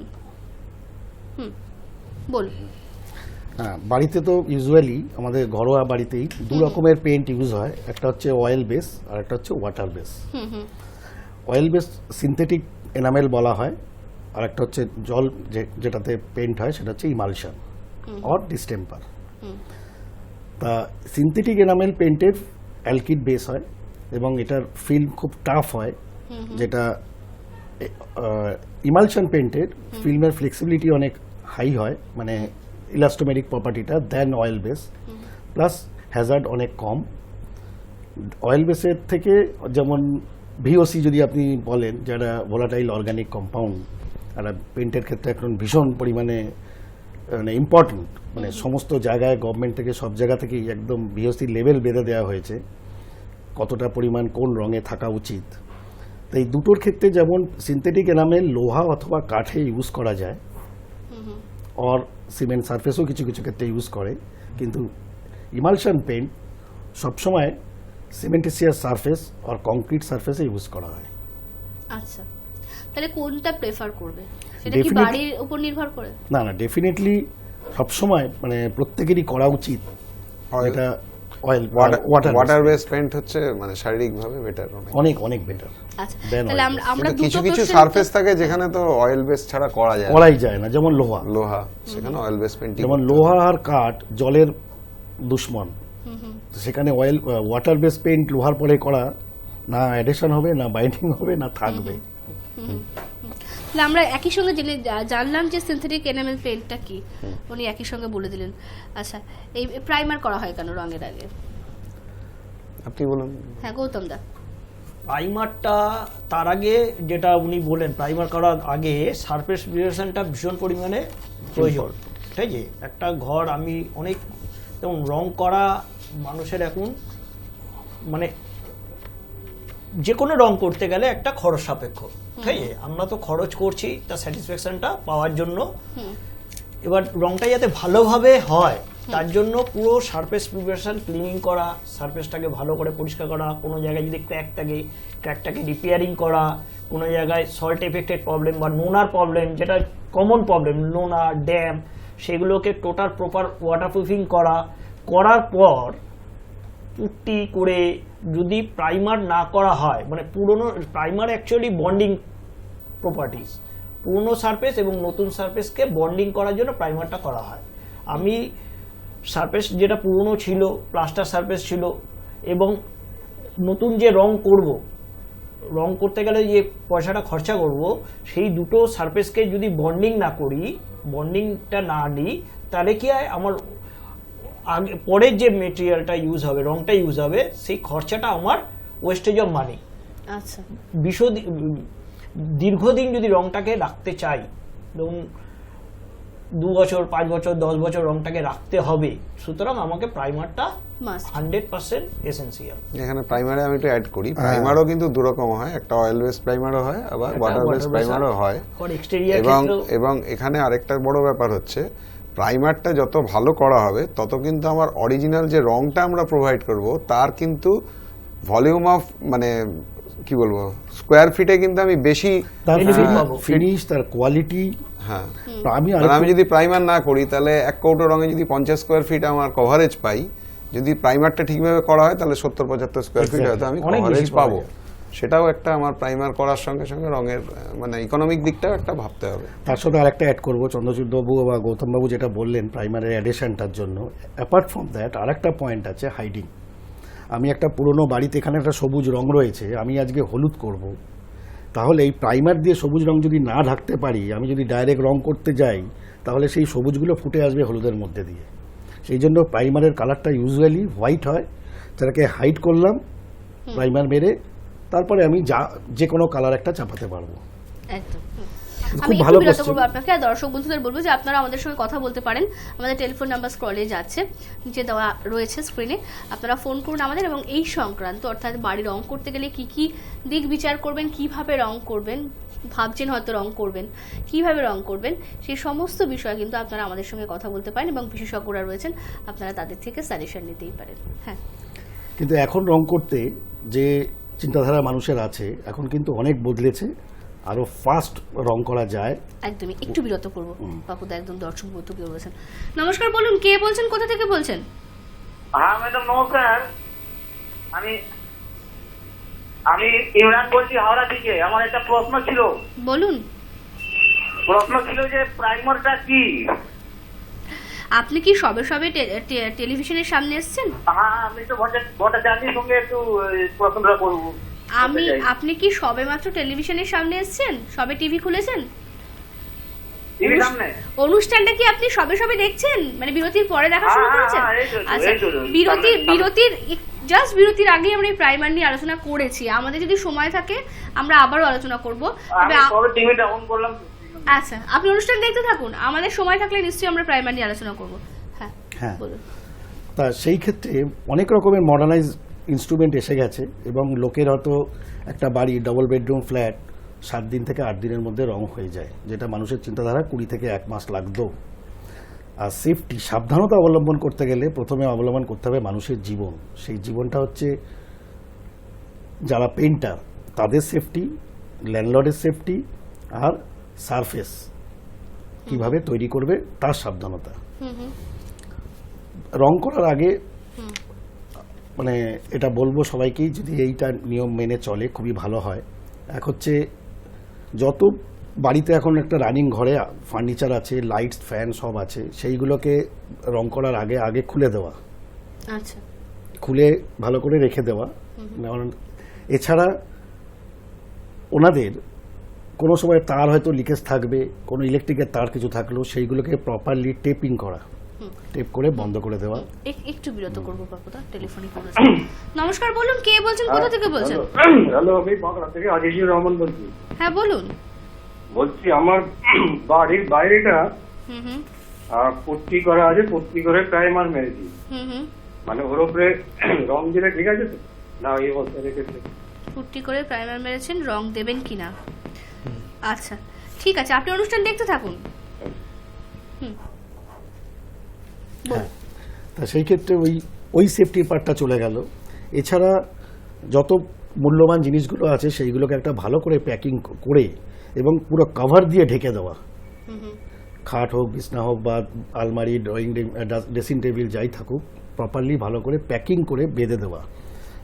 বলুন। হ্যাঁ, বাড়িতে তো ইউজুয়ালি আমাদের ঘরোয়া বাড়িতেই দু রকমের পেন্ট ইউজ হয়, একটা হচ্ছে অয়েল বেস আর একটা হচ্ছে water base. Oil base synthetic enamel বলা হয়, আর একটা হচ্ছে জল যেটাতে পেন্ট হয় সেটা হচ্ছে ইমালশন অর ডিস্টেম্পার। তা সিনথেটিক এনামেল পেন্টের অ্যালকিড বেস হয় এবং এটার ফিল্ম খুব টাফ হয়, যেটা ইমালশন পেন্টের ফিল্মের ফ্লেক্সিবিলিটি অনেক হাই হয়, মানে ইলাস্টোমেরিক প্রপার্টিটা দেন অয়েল বেস, প্লাস হ্যাজার্ড অনেক কম। অয়েল বেসের থেকে যেমন ভিওসি যদি আপনি বলেন, যারা ভোলাটাইল অর্গানিক কম্পাউন্ড, আর পেন্টের ক্ষেত্রে এখন ভীষণ পরিমাণে মানে ইম্পর্টেন্ট, মানে সমস্ত জায়গায় গভর্নমেন্ট থেকে সব জায়গা থেকেই একদম ভিওসি লেভেল বেঁধে দেওয়া হয়েছে কতটা পরিমাণ কোন রঙে থাকা উচিত। তো এই দুটোর ক্ষেত্রে যেমন সিনথেটিক এনামেল লোহা অথবা কাঠে ইউজ করা যায়, অর সিমেন্ট সারফেসও কিছু কিছু ক্ষেত্রে ইউজ করে, কিন্তু ইমালশন পেন্ট সবসময় সিমেন্টিসিয়াস সারফেস আর কংক্রিট সারফেসে ইউজ করা হয়। আচ্ছা, তাহলে কোনটা প্রেফার করবে, সেটা কি Definitely- বাড়ির উপর নির্ভর করে? না না, ডেফিনেটলি সবসময় মানে প্রত্যেকেরই করা উচিত Oil- এটা অয়েল ওয়াটার বেস পেন্ট হচ্ছে মানে শারীরিকভাবে বেটার, অনেক অনেক বেটার। আচ্ছা, Then তাহলে oil আমরা কিন্তু কিছু দুটো কিছু question সারফেস থাকে যেখানে তো অয়েল বেস ছাড়া করা যায় না। করাই যায় না, যেমন লোহা। লোহা, সেখানে অয়েল বেস পেন্টিং, যেমন লোহা আর কাঠ জলের দুশ্মন, তো সেখানে ওয়াটার বেস পেন্ট লোহার পরে করা না অ্যাডিশন হবে, না বাইন্ডিং হবে, না থাকবে। তাহলে আমরা একই সঙ্গে জানলাম যে সিনথেটিক এনামেল পেইন্টটা কি, উনি একই সঙ্গে বলে দিলেন। আচ্ছা, এই প্রাইমার করা হয় কেন রঙের আগে? আপনি বলুন। হ্যাঁ, গৌতম দা। প্রাইমারটা তার আগে যেটা উনি বলেন, প্রাইমার করার আগে সারফেস প্রিপারেশনটা ভীষণ পরিমাণে প্রয়োজন। ঠিক আছে, একটা ঘর আমি অনেক, যেমন রং করা মানুষের এখন মানে যে কোনো রং করতে গেলে একটা খরচ সাপেক্ষ। ঠিক আছে, আমরা তো খরচ করছি তার স্যাটিসফ্যাকশনটা পাওয়ার জন্য। এবার রংটা যাতে ভালোভাবে হয় তার জন্য পুরো সারফেস প্রিপারেশন, ক্লিনিং করা, সারফেসটাকে ভালো করে পরিষ্কার করা, কোনো জায়গায় যদি ক্র্যাক থাকে ক্র্যাকটাকে রিপেয়ারিং করা, কোনো জায়গায় সল্ট এফেক্টেড প্রবলেম বা নোনার প্রবলেম, যেটা কমন প্রবলেম, নোনা, ড্যাম, সেগুলোকে টোটাল প্রপার ওয়াটারপ্রুফিং করার পর পুট্টি করে যদি প্রাইমার না করা হয়, মানে পুরনো প্রাইমার অ্যাকচুয়ালি বন্ডিং প্রপার্টিস, পুরনো সারফেস এবং নতুন সারফেসকে বন্ডিং করার জন্য প্রাইমারটা করা হয়। আমি সারফেস যেটা পুরনো ছিল, প্লাস্টার সারফেস ছিল, এবং নতুন যে রং করতে গেলে যে পয়সাটা খরচা করব, সেই দুটো সারফেসকে যদি বন্ডিং না করি, বন্ডিংটা না দিই, তাহলে কি হয়, আমার আগে পরের যে মেটেরিয়ালটা ইউজ হবে, রংটা ইউজ হবে, সেই খরচাটা আমার ওয়েস্টেজ অফ মানি। আচ্ছা, দীর্ঘদিন যদি রংটাকে রাখতে চাই, ধরুন 2 বছর, 5 বছর, 10 বছর রংটাকে রাখতে হবে, সুতরাং আমাকে প্রাইমারটা 100% এসেনশিয়াল। এখানে প্রাইমারে আমি একটু অ্যাড করি, প্রাইমারও কিন্তু দুরকম হয়, একটা অয়েল বেস প্রাইমারও হয়, আবার ওয়াটার বেস প্রাইমারও হয়। এবং এখানে আরেকটা বড় ব্যাপার হচ্ছে, প্রাইমারটা যত ভালো করা হবে তত কিন্তু আমার অরিজিনাল যে রংটা আমরা প্রোভাইড করব তার কিন্তু ভলিউম অফ, মানে কি বলবো, স্কোয়ার ফিটে কিন্তু আমি বেশি ফিনিশ, তার কোয়ালিটি। হ্যাঁ, আমি যদি প্রাইমার না করি তাহলে 1 কৌটো রঙে যদি 50 স্কোয়ার ফিট আমার কভারেজ পাই, যদি প্রাইমারটা ঠিকভাবে করা হয় তাহলে 70-75 স্কোয়ার ফিট হয়তো আমি কভারেজ পাবো। সেটাও একটা আমার প্রাইমার করার সঙ্গে সঙ্গে রঙের মানে ইকোনমিক দিকটাও একটা ভাবতে হবে। তার সাথে আরেকটা অ্যাড করবো, চন্দ্রচূড় বাবু বা গৌতম বাবু যেটা বললেন প্রাইমারের অ্যাডিশনটার জন্য, অ্যাপার্ট ফ্রম দ্যাট আরেকটা পয়েন্ট আছে, হাইডিং। আমি একটা পুরনো বাড়িতে, এখানে একটা সবুজ রং রয়েছে, আমি আজকে হলুদ করব, তাহলে এই প্রাইমার দিয়ে সবুজ রং যদি না ঢাকতে পারি, আমি যদি ডাইরেক্ট রং করতে যাই, তাহলে সেই সবুজগুলো ফুটে আসবে হলুদের মধ্যে দিয়ে। সেই জন্য প্রাইমারের কালারটা ইউজুয়ালি হোয়াইট হয়, যেটাকে হাইড করলাম প্রাইমার মেরে, তারপরে আমি যে কোনো কালার একটা চাপাতে পারবো। একদম। খুব ভালো বিরত করবো আপনাকে, আর দর্শক বন্ধুদের বলবো যে আপনারা আমাদের সঙ্গে কথা বলতে পারেন, আমাদের টেলিফোন নাম্বার স্ক্রলে যাচ্ছে, নিচে দেওয়া রয়েছে স্ক্রিনে, আপনারা ফোন করুন আমাদের। এবং এই সংক্রান্ত, অর্থাৎ বাড়ি রং করতে গেলে কি কি দিক বিচার করবেন, কিভাবে রং করবেন, ভাবছেন হয়তো রং করবেন, কিভাবে রং করবেন, সেই সমস্ত বিষয় কিন্তু আপনারা আমাদের সঙ্গে কথা বলতে পারেন, এবং বিশেষজ্ঞরা রয়েছেন, আপনারা তাদের থেকে সাজেশন নিতেই পারেন। হ্যাঁ, কিন্তু এখন রং করতে যে চিন্তাধারা মানুষের আছে, এখন কিন্তু অনেক বদলেছে, আরো ফাস্ট রং করা যায়। একদমই। একটু বিরত করবো বাপুদা, একদম দর্শক বন্ধু কেউ বলছেন। নমস্কার, বলুন কে বলছেন, কোথা থেকে বলছেন? হ্যাঁ ম্যাডাম নমস্কার, আমি ইমরান বলছি হাওড়া থেকে। আমার একটা প্রশ্ন ছিল। বলুন। প্রশ্ন ছিল যে প্রাইমারটা কি? আপনি কি সবে সবে টেলিভিশনের সামনে এসেছেন? হ্যাঁ, আমি তো ভট্টাচার্যের সঙ্গে একটু প্রশ্নটা করবো। আপনি কি সবে মাত্র টেলিভিশনের সামনে এসেছেন? সবে টিভি খুলেছেন? অনুষ্ঠানটা কি আপনি সবে সবে দেখছেন, মানে বিরতির পরে দেখা শুরু করেছেন? আচ্ছা, বিরতির আগে আমরা এই প্রাইমার নিয়ে আলোচনা করেছি। আমাদের যদি সময় থাকে আমরা আবারও আলোচনা করব। আচ্ছা, আপনি অনুষ্ঠান দেখতে থাকুন, আমাদের সময় থাকলে নিশ্চয়ই আমরা প্রাইমার নিয়ে আলোচনা করব। হ্যাঁ, বলুন। তা সেই ক্ষেত্রে অনেক রকমের মডার্নাইজ ইনস্ট্রুমেন্ট এসে গেছে, এবং লোকের হয়তো একটা বাড়ি, ডবল বেডরুম ফ্ল্যাট 7 দিন থেকে 8 দিনের মধ্যে রং হয়ে যায়, যেটা মানুষের চিন্তাধারা 20 থেকে 1 মাস লাগতো। আর সেফটি, সাবধানতা অবলম্বন করতে গেলে প্রথমে অবলম্বন করতে হবে মানুষের জীবন। সেই জীবনটা হচ্ছে যারা পেইন্টার তাদের সেফটি, ল্যান্ডলর্ডের সেফটি, আর সারফেস কিভাবে তৈরি করবে তার সাবধানতা। রং করার আগে মানে এটা বলবো সবাইকেই, যদি এইটা নিয়ম মেনে চলে খুবই ভালো হয়। এক হচ্ছে, যত বাড়িতে এখন একটা রানিং ঘরে ফার্নিচার আছে, লাইটস, ফ্যান সব আছে, সেইগুলোকে রং করার আগে খুলে দেওয়া। আচ্ছা, খুলে ভালো করে রেখে দেওয়া। এছাড়া ওনাদের কোনো সময় তার হয়তো লিকেজ থাকবে, কোনো ইলেকট্রিকের তার কিছু থাকলো, সেইগুলোকে প্রপারলি টেপিং করা, টেপ করে বন্ধ করে দেওয়া। একটু বিরত করবো বাপুদা, টেলিফোনে করেছে। নমস্কার, বলুন কে বলছেন, কোথা থেকে বলছেন? হ্যালো, আমি বাঁকুড়া থেকে আজিজুর রহমান বলছি। হ্যাঁ বলুন। বলছি আমার বাড়ির বাইরেটা পুট্টি করা আছে, পুট্টি করে প্রাইমার মেরেছি, মানে ওর উপরে রং দিলে ঠিক আছে তো না? এই অবস্থা রেখেছে, পুট্টি করে প্রাইমার মেরেছেন, রং দেবেন কিনা? আচ্ছা ঠিক আছে, আপনি অনুষ্ঠান দেখতে থাকুন। তা সেই ক্ষেত্রে ওই সেফটির পার্টটা চলে গেল। এছাড়া যত মূল্যবান জিনিসগুলো আছে সেইগুলোকে একটা ভালো করে প্যাকিং করে এবং পুরো কভার দিয়ে ঢেকে দেওয়া, খাট হোক, বিছনা হোক বা আলমারি, ড্রয়িং ড্রেসিং টেবিল যাই থাকুক, প্রপারলি ভালো করে প্যাকিং করে বেঁধে দেওয়া,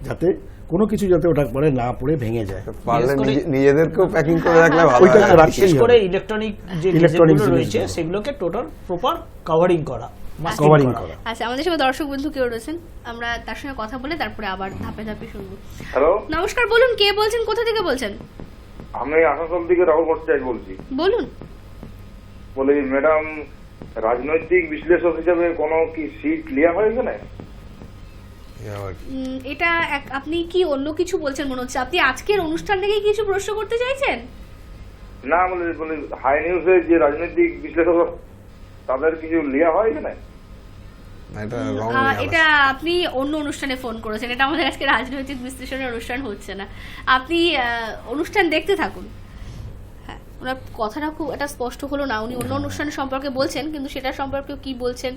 যাতে কোনো কিছু যাতে ওটা পরে না পড়ে ভেঙে যায়। পারলে নিজেদেরকেও প্যাকিং করে রাখলে ভালো ওইটা হয়। বিশেষ করে ইলেকট্রনিক যে জিনিসগুলো রয়েছে সেগুলোকে টোটাল প্রপার কভারিং করা। আচ্ছা, আমাদের সঙ্গে দর্শক বন্ধু কেউ রয়েছেন, আমরা তার সঙ্গে কথা বলে তারপরে আবার ধাপে ধাপে শুনবো। হ্যালো, নমস্কার, বলুন কে বলছেন, কোথা থেকে বলছেন? আমি আসানসোল থেকে রাহুল ভট্টাচার্য বলছি। বলুন। বলি ম্যাডাম, রাজনৈতিক বিশ্লেষক হিসেবে কোনো কি সিট নেওয়া হয় এখানে? এটা আপনি কি অন্য কিছু বলছেন মনে হচ্ছে? আপনি আজকের অনুষ্ঠান থেকে কিছু প্রশ্ন করতে চাইছেন? না, বলি হাই নিউজে যে রাজনৈতিক বিশ্লেষক তাদের কিছু নেওয়া হয় এখানে? এটা আপনি অন্য অনুষ্ঠানে ফোন করেছেন, এটা আমাদের আজকে রাজনৈতিক বিশ্লেষণের অনুষ্ঠান হচ্ছে না। আপনি অনুষ্ঠান দেখতে থাকুন। হ্যাঁ, ওনার কথাটা খুব একটা স্পষ্ট হলো না। উনি অন্য অনুষ্ঠান সম্পর্কে বলছেন, কিন্তু সেটা সম্পর্কে কি বলছেন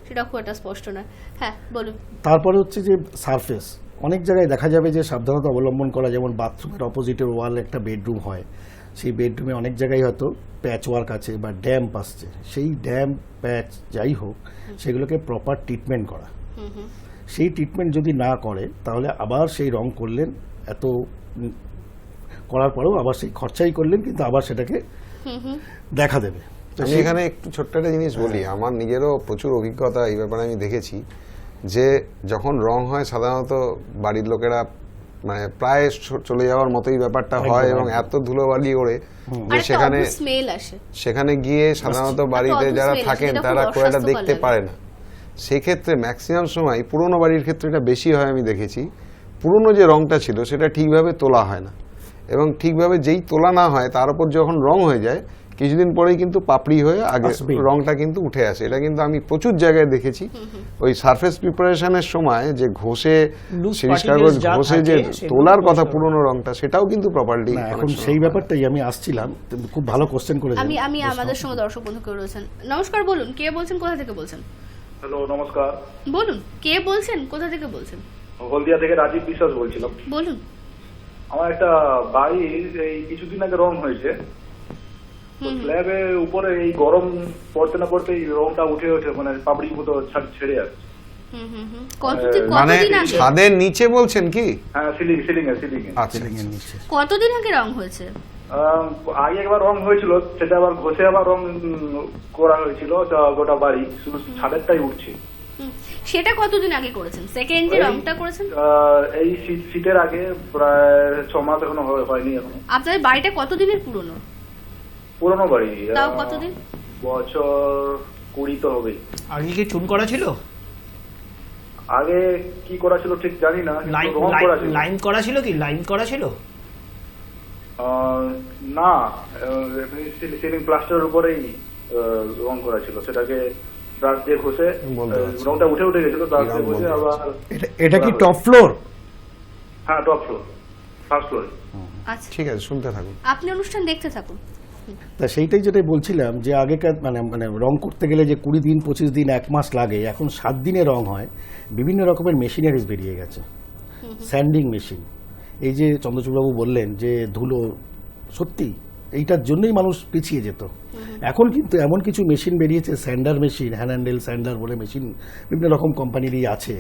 সেটা খুব একটা স্পষ্ট না। হ্যাঁ বলুন। তারপরে হচ্ছে যে সারফেস, অনেক জায়গায় দেখা যাবে যে সাবধানতা অবলম্বন করা, যেমন বাথরুমের অপোজিটের ওয়াল একটা বেডরুম হয়, সেই বেডরুমে অনেক জায়গায় হয়তো প্যাচ ওয়ার্ক আছে বা ড্যাম্প আসছে, সেই ড্যাম্প প্যাচ যাই হোক সেগুলোকে প্রপার ট্রিটমেন্ট করা। সেই ট্রিটমেন্ট যদি না করে তাহলে আবার সেই রং করলেন, এত করার পরেও আবার সেই খরচাই করলেন, কিন্তু আবার সেটাকে দেখা দেবে। আমি এখানে একটু ছোট্ট একটা জিনিস বলি, আমার নিজেরও প্রচুর অভিজ্ঞতা এই ব্যাপারে। আমি দেখেছি যে যখন রং হয় সাধারণত বাড়ির লোকেরা মানে প্রায় চলে যাওয়ার মতোই ব্যাপারটা হয়, এবং এত ধুলোবালি ওড়ে যে সেখানে গিয়ে সাধারণত বাড়িতে যারা থাকেন তারা খুব একটা দেখতে পারে না। সেক্ষেত্রে ম্যাক্সিমাম সময় পুরোনো বাড়ির ক্ষেত্রে এটা বেশি হয়। আমি দেখেছি পুরোনো যে রংটা ছিল সেটা ঠিকভাবে তোলা হয় না, এবং ঠিকভাবে যেই তোলা না হয় তার উপর যখন রং হয়ে যায় কিছুদিন পরেই কিন্তু পাপড়ি হয়ে আগে রংটা কিন্তু উঠে আসে। এটা কিন্তু আমি প্রচুর জায়গায় দেখেছি। ওই সারফেস প্রিপারেশনের সময় যে ঘষে সিরিজ কাগজ ঘষে যে তোলার কথা পুরনো রংটা, সেটাও কিন্তু প্রপারলি এখন সেই ব্যাপারটাই আমি আসছিলাম। খুব ভালো কোশ্চেন করেছেন। আমি আমাদের সঙ্গে দর্শক বন্ধু কেউ রয়েছেন। নমস্কার, বলুন কে বলছেন, কোথা থেকে বলছেন? হ্যালো, নমস্কার। বলুন কে বলছেন, কোথা থেকে বলছেন? হলদিয়া থেকে রাজীব বিশ্বাস বলছিলাম। বলুন। আমার একটা বাড়ি এই কিছুদিন আগে রং হয়েছে, স্ল্যাবের উপরে এই গরম পড়তে না পড়তে রংটা উঠে ওঠে, মানে পাপড়ি মতো ছেড়ে যাচ্ছে। মানে ছাদের নিচে বলছেন কি? হ্যাঁ, সিলিং এ। আচ্ছা, কতদিন আগে রং হয়েছে? আগে একবার রং হয়েছিল, সেটা আবার ঘষে আবার রং করা হয়েছিল গোটা বাড়ি, শুধু ছাদেরটাই উঠছে। সেটা কতদিন আগে করেছেন? সেকেন্ড যে রংটা করেছেন এই শীতের আগে, প্রায় 6 মাস এখনো হয়নি। এখন আপনাদের বাড়িটা কতদিনের পুরনো? পুরনো বাড়ি, তাও কতদিন? বছর 20 তো হবে। আগে কি চুন করা ছিল? আগে কি করা ছিল ঠিক জানি না। লাইন করা ছিল কি? লাইন করা ছিল না, সিলিং প্লাস্টারের উপরেই রং করা ছিল। সেটাকে ব্রাশ দিয়ে ঘষে রংটা উঠে গেছিল, ব্রাশ দিয়ে ঘষে আবার। এটা কি টপ ফ্লোর? হ্যাঁ, টপ ফ্লোর, ফার্স্ট ফ্লোরে। আচ্ছা ঠিক আছে, শুনতে থাকুন, আপনি অনুষ্ঠান দেখতে থাকুন। তা সেইটাই যেটাই বলছিলাম যে আগেকার মানে রং করতে গেলে যে 20 দিন 25 দিন 1 মাস লাগে, এখন 7 দিনে রং হয়। বিভিন্ন রকমের মেশিনারিজ বেরিয়ে গেছে, স্যান্ডিং মেশিন। এই যে চন্দ্রচূড়বাবু বললেন যে ধুলো, সত্যি এইটার জন্যই মানুষ পিছিয়ে যেত। এখন কিন্তু এমন কিছু মেশিন বেরিয়েছে, স্যান্ডার মেশিন, হ্যান্ডেল স্যান্ডার বলে মেশিন বিভিন্ন রকম কোম্পানিরই আছে।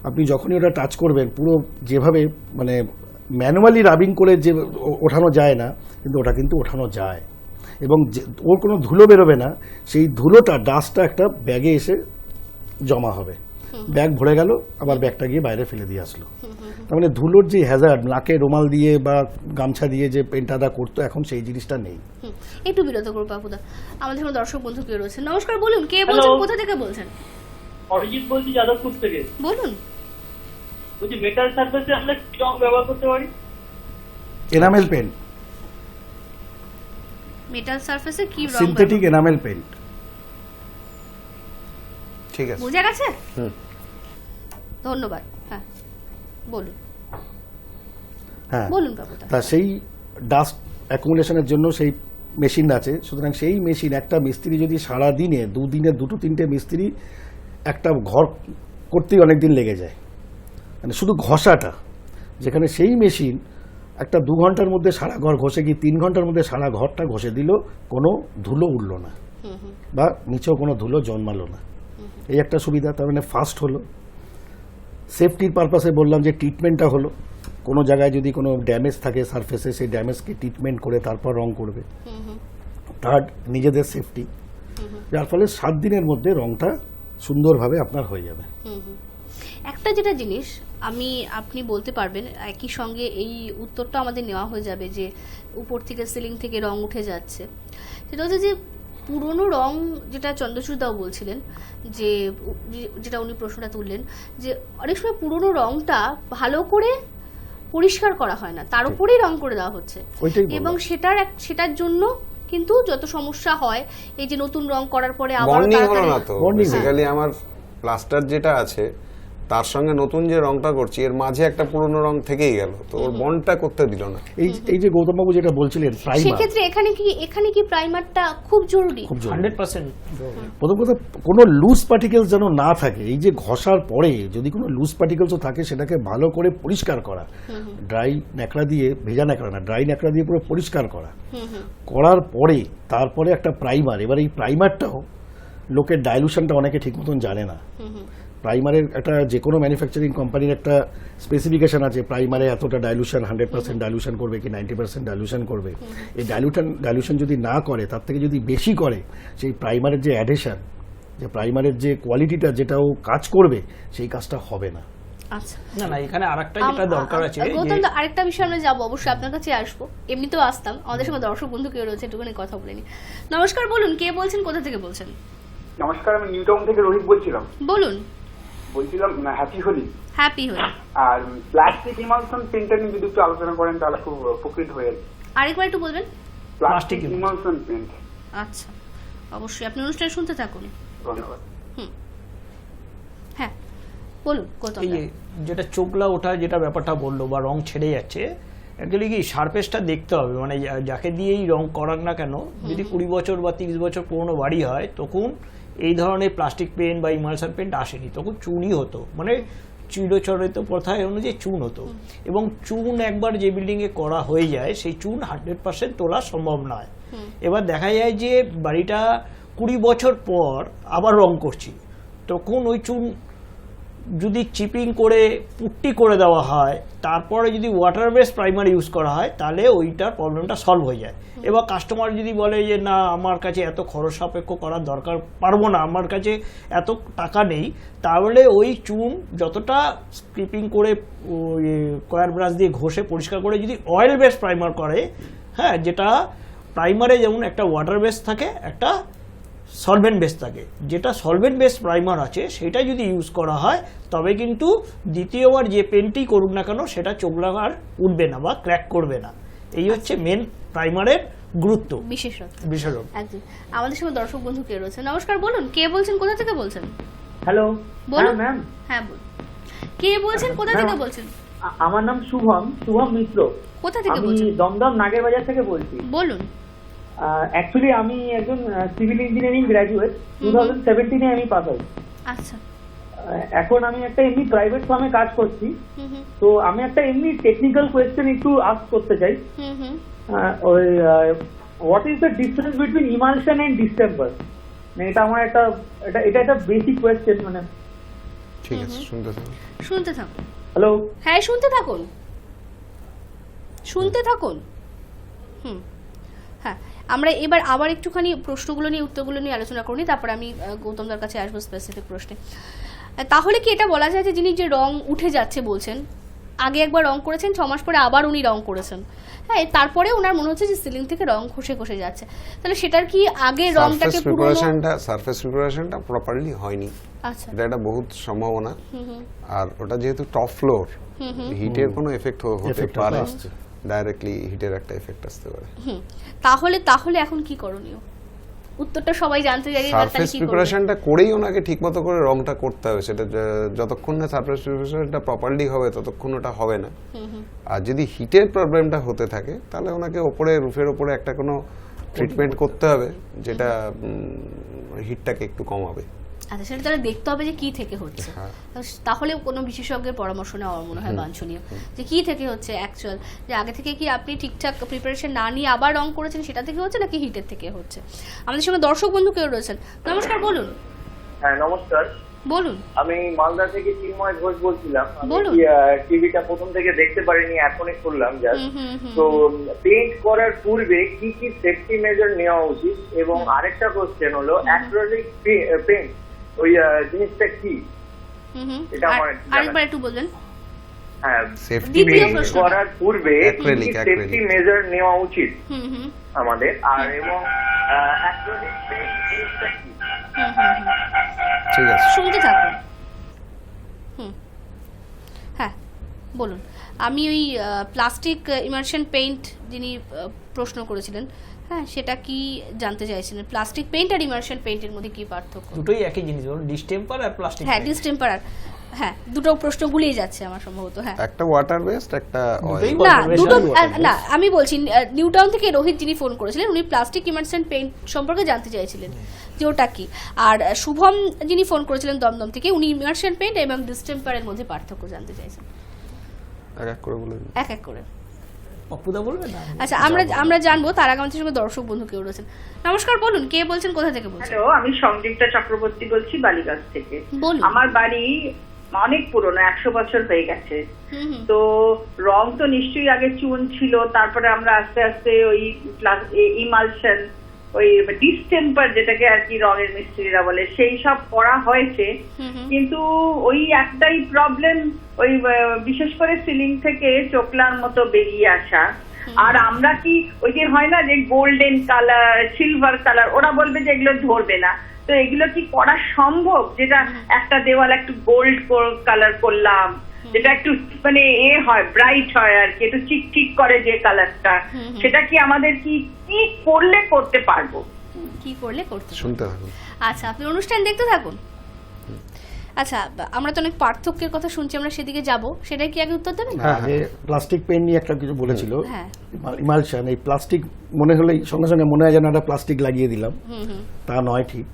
আপনি যখনই ওটা টাচ করবেন পুরো যেভাবে মানে ম্যানুয়ালি রাবিং করে যে ওঠানো যায় না, কিন্তু ওটা কিন্তু ওঠানো যায়, এবং ওর কোনো ধুলো বেরোবে না। সেই ধুলোটা, ডাস্টটা একটা ব্যাগে এসে জমা হবে, ব্যাগ ভরে গেল, আবার ব্যাগটা গিয়ে বাইরে ফেলে দিয়ে আসলো। তার মানে ধুলোর যে হ্যাজার্ড, নাকে রুমাল দিয়ে বা গামছা দিয়ে যে পেন্ট আদা করতো, এখন সেই জিনিসটা নেই। একটু বিরত করুন বাপুদা, আমাদের কোনো দর্শক বন্ধু কেউ রয়েছে। নমস্কার, বলুন কে বলছেন, কোথা থেকে বলছেন? অরিজিৎ বলছি যাদবপুর থেকে। বলুন। বলছি মেটাল সারফেসে আমরা কি রং ব্যবহার করতে পারি? Enamel paint. মেটাল সারফেসে কি রং? Synthetic enamel paint. ঠিক আছে, বুঝে গেছে? ধন্যবাদ। হ্যাঁ বলুন। হ্যাঁ বলুন বাবুদা। তা সেই ডাস্ট অ্যাকুমুলেশনের জন্য সেই মেশিন আছে। সুতরাং সেই মেশিন একটা মিস্ত্রি যদি সারা দিনে দুদিনে 2-3টে মিস্ত্রি একটা ঘর করতেই অনেক দিন লেগে যায়, মানে শুধু ঘষাটা, যেখানে সেই মেশিন একটা 2 ঘন্টার মধ্যে সারা ঘর ঘষে কি 3 ঘন্টার মধ্যে সারা ঘরটা ঘষে দিল, কোনো ধুলো উঠলো না বা নিচেও কোনো ধুলো জন্মালো না। এই একটা সুবিধা। তার মানে ফাস্ট হলো। সেফটির পারপাসে বললাম যে ট্রিটমেন্টটা হলো, কোনো জায়গায় যদি কোনো ড্যামেজ থাকে সারফেসে, সেই ড্যামেজকে ট্রিটমেন্ট করে তারপর রং করবে। থার্ড, নিজেদের সেফটি, যার ফলে 7 দিনের মধ্যে রংটা সুন্দরভাবে আপনার হয়ে যাবে। একটা যেটা জিনিস আপনি বলতে পারবেন, একই সঙ্গে এই উত্তরটা আমাদের নেওয়া হয়ে যাবে যে উপর থেকে সিলিং থেকে রং উঠে যাচ্ছে, সেটা হচ্ছে যে পুরনো রং, যেটা চন্দ্রচূড়দাও বলছিলেন, যে যেটা উনি প্রশ্নটা তুললেন, যে অনেক সময় পুরনো রংটা ভালো করে পরিষ্কার করা হয় না, তার উপরেই রং করে দেওয়া হচ্ছে, এবং সেটার জন্য কিন্তু যত সমস্যা হয়, এই যে নতুন রং করার পরে আবার বন্ডিং হলো না তো। বেসিক্যালি আমার প্লাস্টার যেটা আছে তার সঙ্গে নতুন যে রংটা করছি এর মাঝে একটা পুরনো রং থেকেই গেল, তো ওর বন্ডটা করতে দিল না। এই যে গৌতমবাবু যেটা বলছিলেন প্রাইমার, সেক্ষেত্রে এখানে কি প্রাইমারটা খুব জরুরি? 100%। প্রথম কথা, কোনো লুজ পার্টিকেলস যেন না থাকে। এই যে ঘষার পরে যদি কোনো লুজ পার্টিকেলসও থাকে সেটাকে ভালো করে পরিষ্কার করা, ড্রাই ন্যাকড়া দিয়ে, ভেজা ন্যাকড়া না, ড্রাই ন্যাকড়া দিয়ে পুরো পরিষ্কার করার পরে তারপরে একটা প্রাইমার। এবার এই প্রাইমারটাও লোকের ডাইলুশনটা অনেকে ঠিক মতন জানে না। প্রাইমারের একটা যে কোনো ম্যানুফ্যাকচারিং কোম্পানির একটা স্পেসিফিকেশন আছে, প্রাইমারে এতটা ডাইলুশন, 100% ডাইলুশন করবে কি 90% ডাইলুশন করবে। এই ডাইলুশন যদি না করে, তার থেকে যদি বেশি করে, সেই প্রাইমারের যে অ্যাডেশন, যে প্রাইমারের যে কোয়ালিটিটা যেটাও কাজ করবে, সেই কাজটা হবে না। আচ্ছা, না এখানে আরেকটা যেটা দরকার আছে, গৌতম দা, আরেকটা বিষয় আমরা যাবো, অবশ্যই আপনার কাছে আসবো, এমনিতেও আসতাম, আমাদের সঙ্গে দর্শক বন্ধু কেউ রয়েছে, একটুখানি কথা বলে নি। নমস্কার, বলুন কে বলছেন, কোথা থেকে বলছেন? নমস্কার, আমি নিউ টাউন থেকে রোহিত বলছিলাম। বলুন। বলছিলাম হ্যাপি হোলি। আর প্লাস্টিক ইমালশন পেন্টটা নিয়ে যদি একটু আলোচনা করেন তাহলে খুব উপকৃত হয়ে যাবে। আরেকবার একটু বলবেন। Plastic emulsion paint. আচ্ছা, অবশ্যই আপনি অনুষ্ঠান শুনতে থাকুন। ধন্যবাদ। হ্যাঁ বলুন। এই যেটা চোখলা ওঠা যেটা ব্যাপারটা বললো, বা রং ছেড়ে যাচ্ছে, অ্যাকচুয়ালি কি সারফেসটা দেখতে হবে, মানে যাকে দিয়েই রং করাক না কেন, যদি 20 বছর বা 30 বছর পুরনো বাড়ি হয়, তখন এই ধরনের প্লাস্টিক পেন্ট বা ইমালশন পেন্ট আসেনি, তখন চুনই হতো, মানে চিরচরিত প্রথায় অনুযায়ী চুন হতো। এবং চুন একবার যে বিল্ডিংয়ে করা হয়ে যায়, সেই চুন 100% তোলা সম্ভব নয়। এবার দেখা যায় যে বাড়িটা 20 বছর পর আবার রং করছি, তখন ওই চুন যদি চিপিং করে পুট্টি করে দেওয়া হয়, তারপরে যদি ওয়াটার বেস প্রাইমার ইউজ করা হয়, তাহলে ওইটার প্রবলেমটা সলভ হয়ে যায়। এবার কাস্টমার যদি বলে যে না, আমার কাছে এত খরচ সাপেক্ষ করার দরকার, পারবো না, আমার কাছে এত টাকা নেই, তাহলে ওই চুন যতটা স্ক্রিপিং করে কয়ার ব্রাশ দিয়ে ঘষে পরিষ্কার করে যদি অয়েল বেস প্রাইমার করে, হ্যাঁ, যেটা প্রাইমারে যেমন একটা ওয়াটার বেস থাকে, একটা সলভেন্ট বেস থাকে, যেটা সলভেন্ট বেস প্রাইমার আছে সেটা যদি ইউজ করা হয়, তবে কিন্তু দ্বিতীয়বার যে পেন্টই করুক না কেন সেটা চোখলা আর উঠবে না বা ক্র্যাক করবে না। এই হচ্ছে মেন প্রাইমারের গুরুত্ব, বিশেষত। একদম। আমাদের সঙ্গে দর্শক বন্ধু কে রয়েছে? নমস্কার, বলুন কে বলছেন, কোথা থেকে বলছেন? হ্যালো, বলুন ম্যাম। হ্যাঁ বলুন, কে বলছেন, কোথা থেকে বলছেন? আমার নাম শুভম মিত্র। কোথা থেকে বলছেন? আমি দমদম নাগের বাজার থেকে বলছি। বলুন। অ্যাকচুয়ালি আমি একজন সিভিল ইঞ্জিনিয়ারিং গ্র্যাজুয়েট, 2017-এ আমি পাস আউট। আচ্ছা। এখন আমি একটা এমনি প্রাইভেট ফার্মে কাজ করছি, তো আমি একটা এমনি টেকনিক্যাল কোয়েশ্চেন একটু আস্ক করতে চাই। ওই what is the difference between emulsion and distemper? এটা আমার এটা একটা বেসিক কোয়েশ্চেন। মানে ঠিক আছে, শুনতে থাকুন। হ্যালো। হ্যাঁ, শুনতে থাকুন। হ্যাঁ, আমরা এবার আবার একটুখানি প্রশ্নগুলো নিয়ে, উত্তরগুলো নিয়ে আলোচনা করি, তারপর আমি গৌতমদার কাছে আসবো স্পেসিফিক প্রশ্নে। তাহলে কি এটা বলা যায় যে যিনি যে রং উঠে যাচ্ছে বলছেন, আগে একবার রং করেছেন, 6 মাস পরে আবার উনি রং করেছেন, হ্যাঁ, তারপরে ওনার মনে হচ্ছে যে সিলিং থেকে রং খসে যাচ্ছে, তাহলে সেটার কি আগে রংটাকে সারফেস প্রিপারেশনটা প্রপারলি হয়নি। আচ্ছা, এটা একটা বহুত সম্ভাবনা। আর ওটা যেহেতু টপ ফ্লোর, হিটের কোনো এফেক্ট হতে পারে, ডাইরেক্টলি হিটের একটা এফেক্ট আসতে পারে। তাহলে এখন কি করণীয়? উত্তরটা সবাই জানতে চাই। সারফেস প্রিপারেশনটা করেই ওনাকে ঠিকমতো করে রংটা করতে হবে। সেটা যতক্ষণ না সারফেস প্রিপারেশনটা প্রপারলি হবে ততক্ষণ ওটা হবে না। আর যদি হিটের প্রবলেমটা হতে থাকে তাহলে ওনাকে ওপরে রুফের ওপরে একটা কোনো ট্রিটমেন্ট করতে হবে যেটা হিটটাকে একটু কমাবে। আচ্ছা, সেটা তাহলে দেখতে হবে যে কি থেকে হচ্ছে। তাহলে কোনো বিশেষজ্ঞের পরামর্শ নেওয়া আমার মনে হয় বাঞ্ছনীয়, যে কি থেকে হচ্ছে অ্যাকচুয়াল, যে আগে থেকে কি আপনি ঠিকঠাক প্রিপারেশন না নিয়ে আবার রং করেছেন সেটা থেকে হচ্ছে নাকি হিটের থেকে হচ্ছে। আমাদের সঙ্গে দর্শক বন্ধু কেউ রয়েছেন, নমস্কার, বলুন। হ্যাঁ নমস্কার, বলুন। আমি মালদা থেকে চিন্ময় ঘোষ বলছিলাম। বলুন। টিভিটা প্রথম থেকে দেখতে পারিনি, এখনই করলাম জাস্ট। তো পেইন্ট করার পূর্বে কি কি সেফটি মেজার নেওয়া উচিত, এবং আরেকটা কোশ্চেন হলো অ্যাক্রিলিক পেইন্ট ওই জিনিসটা কি, এটা আমার আরেকবার একটু বলবেন। হ্যাঁ, সেফটি করার পূর্বে সেফটি মেজার নেওয়া উচিত আমাদের, আর এবং অ্যাক্রিলিক পেইন্ট জিনিসটা কি। ঠিক আছে, শুনতে থাকুন। হ্যাঁ বলুন। আমি ওই প্লাস্টিক ইমার্শন পেইন্ট যিনি প্রশ্ন করেছিলেন, হ্যাঁ, সেটা কি জানতে চাইছিলেন? প্লাস্টিক পেইন্ট আর ইমার্শন পেইন্টের মধ্যে কি পার্থক্য? দুটোই একই জিনিস, ডিস্টেম্পার আর প্লাস্টিক। হ্যাঁ, ডিস্টেম্পার। হ্যাঁ, দুটো প্রশ্ন গুলিয়ে যাচ্ছে আমার সম্ভবত। হ্যাঁ, একটা ওয়াটার বেসড, একটা অয়েল। না, দুটো না, আমি বলছি নিউটাউন থেকে রোহিত যিনি ফোন করেছিলেন উনি প্লাস্টিক ইমার্শন পেইন্ট সম্পর্কে জানতে চাইছিলেন যে ওটা কি। আর শুভম যিনি ফোন করেছিলেন দমদম থেকে, উনি ইমার্শন পেইন্ট এবং ডিস্টেম্পারের মধ্যে পার্থক্য জানতে চাইছেন। এক করে বলুন। এক করে অপুদা বলবেন না? আচ্ছা, আমরা জানবো। তার আগে আমাদের সঙ্গে দর্শক বন্ধু কেউ রয়েছেন। নমস্কার, বলুন, কে বলছেন, কোথা থেকে বলছেন? হ্যালো, আমি সংযুক্তা চক্রবর্তী বলছি বালিগঞ্জ থেকে। বলুন। আমার বাড়ি অনেক পুরনো, 100 বছর হয়ে গেছে। তো রং তো নিশ্চয়ই আগে চুন ছিল, তারপরে আমরা আস্তে আস্তে ওই ইমালশন, ওই ডিস্টেম্পার যেটাকে আর কি রঙের মিস্ত্রিরা বলে, সেই সব করা হয়েছে। কিন্তু ওই একটাই প্রবলেম, ওই বিশেষ করে সিলিং থেকে চোখলার মতো বেরিয়ে আসা। আর আমরা কি ওই যে হয় না যে গোল্ডেন কালার, সিলভার কালার, ওরা বলবে যে এগুলো ধরবে না। তো এগুলো কি করা সম্ভব? যেটা একটা দেওয়াল একটু গোল্ড কালার করলাম, যেটা একটু মানে হয় ব্রাইট হয় আর কি, একটু চিকচিক করে যে কালারটা, সেটা কি আমাদের কি করলে করতে পারবো? কি করলে করতে শুনতে থাকুন। আচ্ছা, আপনি অনুষ্ঠান দেখতে থাকুন। আচ্ছা, আমরা তো অনেক পার্থক্যের কথা শুনছি, আমরা সেদিকে যাব, সেটা কি আগে উত্তর দেবেন? হ্যাঁ, প্লাস্টিক পেন নিয়ে একটা কিছু বলেছিল ইমালশন। এই প্লাস্টিক মনে হলেই সঙ্গে সঙ্গে মনে হয় যেন একটা প্লাস্টিক লাগিয়ে দিলাম, তা নয় ঠিক।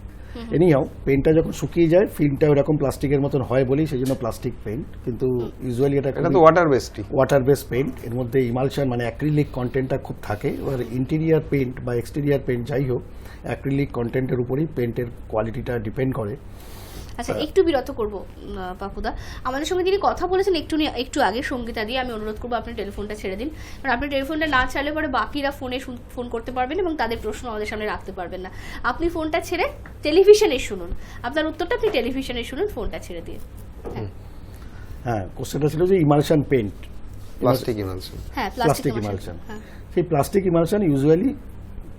এনিহাও পেনটা যখন শুকিয়ে যায় ফিল্মটা ওরকম প্লাস্টিকের মতন হয় বলেই সেই জন্য প্লাস্টিক পেন্ট, কিন্তু ইউজুয়ালি এটা তো water based. Water base paint, এর মধ্যে ইমালশন মানে অ্যাক্রিলিক কন্টেন্টটা খুব থাকে। এবার ইন্টেরিয়ার পেন্ট বা এক্সটেরিয়ার পেন্ট যাই হোক, অ্যাক্রিলিক কন্টেন্টের উপরেই পেন্টের কোয়ালিটিটা ডিপেন্ড করে। আচ্ছা, একটু বিরত করবো পাপুদা। আমাদের সঙ্গে যিনি কথা বলেছেন একটু আগে, সঙ্গীতা দিয়ে, আমি অনুরোধ করবো আপনি টেলিফোনটা ছেড়ে দিন, কারণ আপনি টেলিফোনটা না চাইলে পরে বাকিরা ফোন করতে পারবেন এবং তাদের প্রশ্ন আমাদের সামনে রাখতে পারবেন না। আপনি ফোনটা ছেড়ে টেলিভিশনে শুনুন, আপনার উত্তরটা আপনি টেলিভিশনে শুনুন, ফোনটা ছেড়ে দিয়ে। হ্যাঁ, কোশ্চেনটা ছিল যে ইমালশন পেন্ট, প্লাস্টিক ইমালশন। হ্যাঁ, প্লাস্টিক ইমালশন। সেই প্লাস্টিক ইমালশন ইউজুয়ালি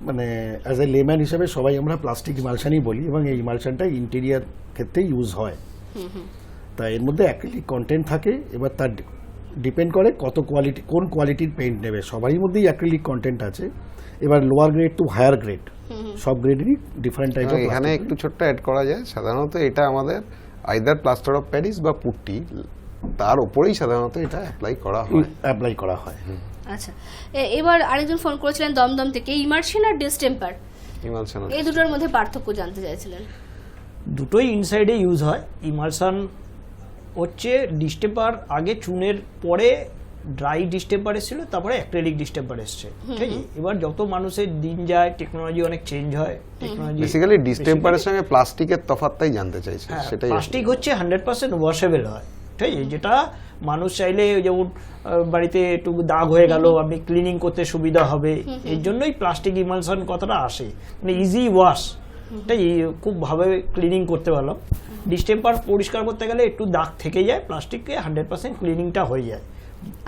মানে অ্যাজ এ লেম্যান হিসেবে সবাই আমরা প্লাস্টিক ইমালশনই বলি, এবং এই ইমালশনটা ইন্টেরিয়ার ক্ষেত্রে ইউজ হয়। তা এর মধ্যে অ্যাক্রিলিক কন্টেন্ট থাকে। এবার তার ডিপেন্ড করে কত কোয়ালিটি, কোন কোয়ালিটির পেইন্ট নেবে। সবারই মধ্যেই অ্যাক্রিলিক কন্টেন্ট আছে। এবার lower grade to higher grade, সব গ্রেডেরই ডিফারেন্ট টাইপ অফ। এখানে একটু ছোট্ট অ্যাড করা যায়, সাধারণত এটা আমাদের আইদার প্লাস্টার অফ প্যারিস বা পুট্টি, তার উপরেই সাধারণত এটা অ্যাপ্লাই করা হয়। আচ্ছা, এবার আরেকজন ফোন করেছিলেন দমদম থেকে, ইমার্শন আর ডিস্টেম্পার, এই দুটোর মধ্যে পার্থক্য জানতে চাইছিলেন। দুটোই ইনসাইডে ইউজ হয়। ইমালশন হচ্ছে ডিস্টেম্পার, আগে চুনের পরে ড্রাই ডিস্টেম্পার এসেছিল, তারপরে অ্যাক্রিলিক ডিস্টেম্পার এসছে। ঠিক আছে, এবার যত মানুষের দিন যায় টেকনোলজি অনেক চেঞ্জ হয়। টেকনোলজি বেসিক্যালি ডিস্টেম্পারের সঙ্গে প্লাস্টিকের তফাৎটাই জানতে চাইছে। সেটাই, প্লাস্টিক হচ্ছে 100% ওয়াশেবল হয়। ঠিক আছে, যেটা মানুষ চাইলে, যেমন বাড়িতে একটু দাগ হয়ে গেল, আপনি ক্লিনিং করতে সুবিধা হবে, এর জন্যই প্লাস্টিক ইমালশন কথাটা আসে, মানে ইজি ওয়াশ, খুব ভাবে ক্লিনিং করতে পারলাম। ডিস্টেম্পার পরিষ্কার করতে গেলে একটু দাগ থেকে যায়, প্লাস্টিককে 100% ক্লিনিংটা হয়ে যায়।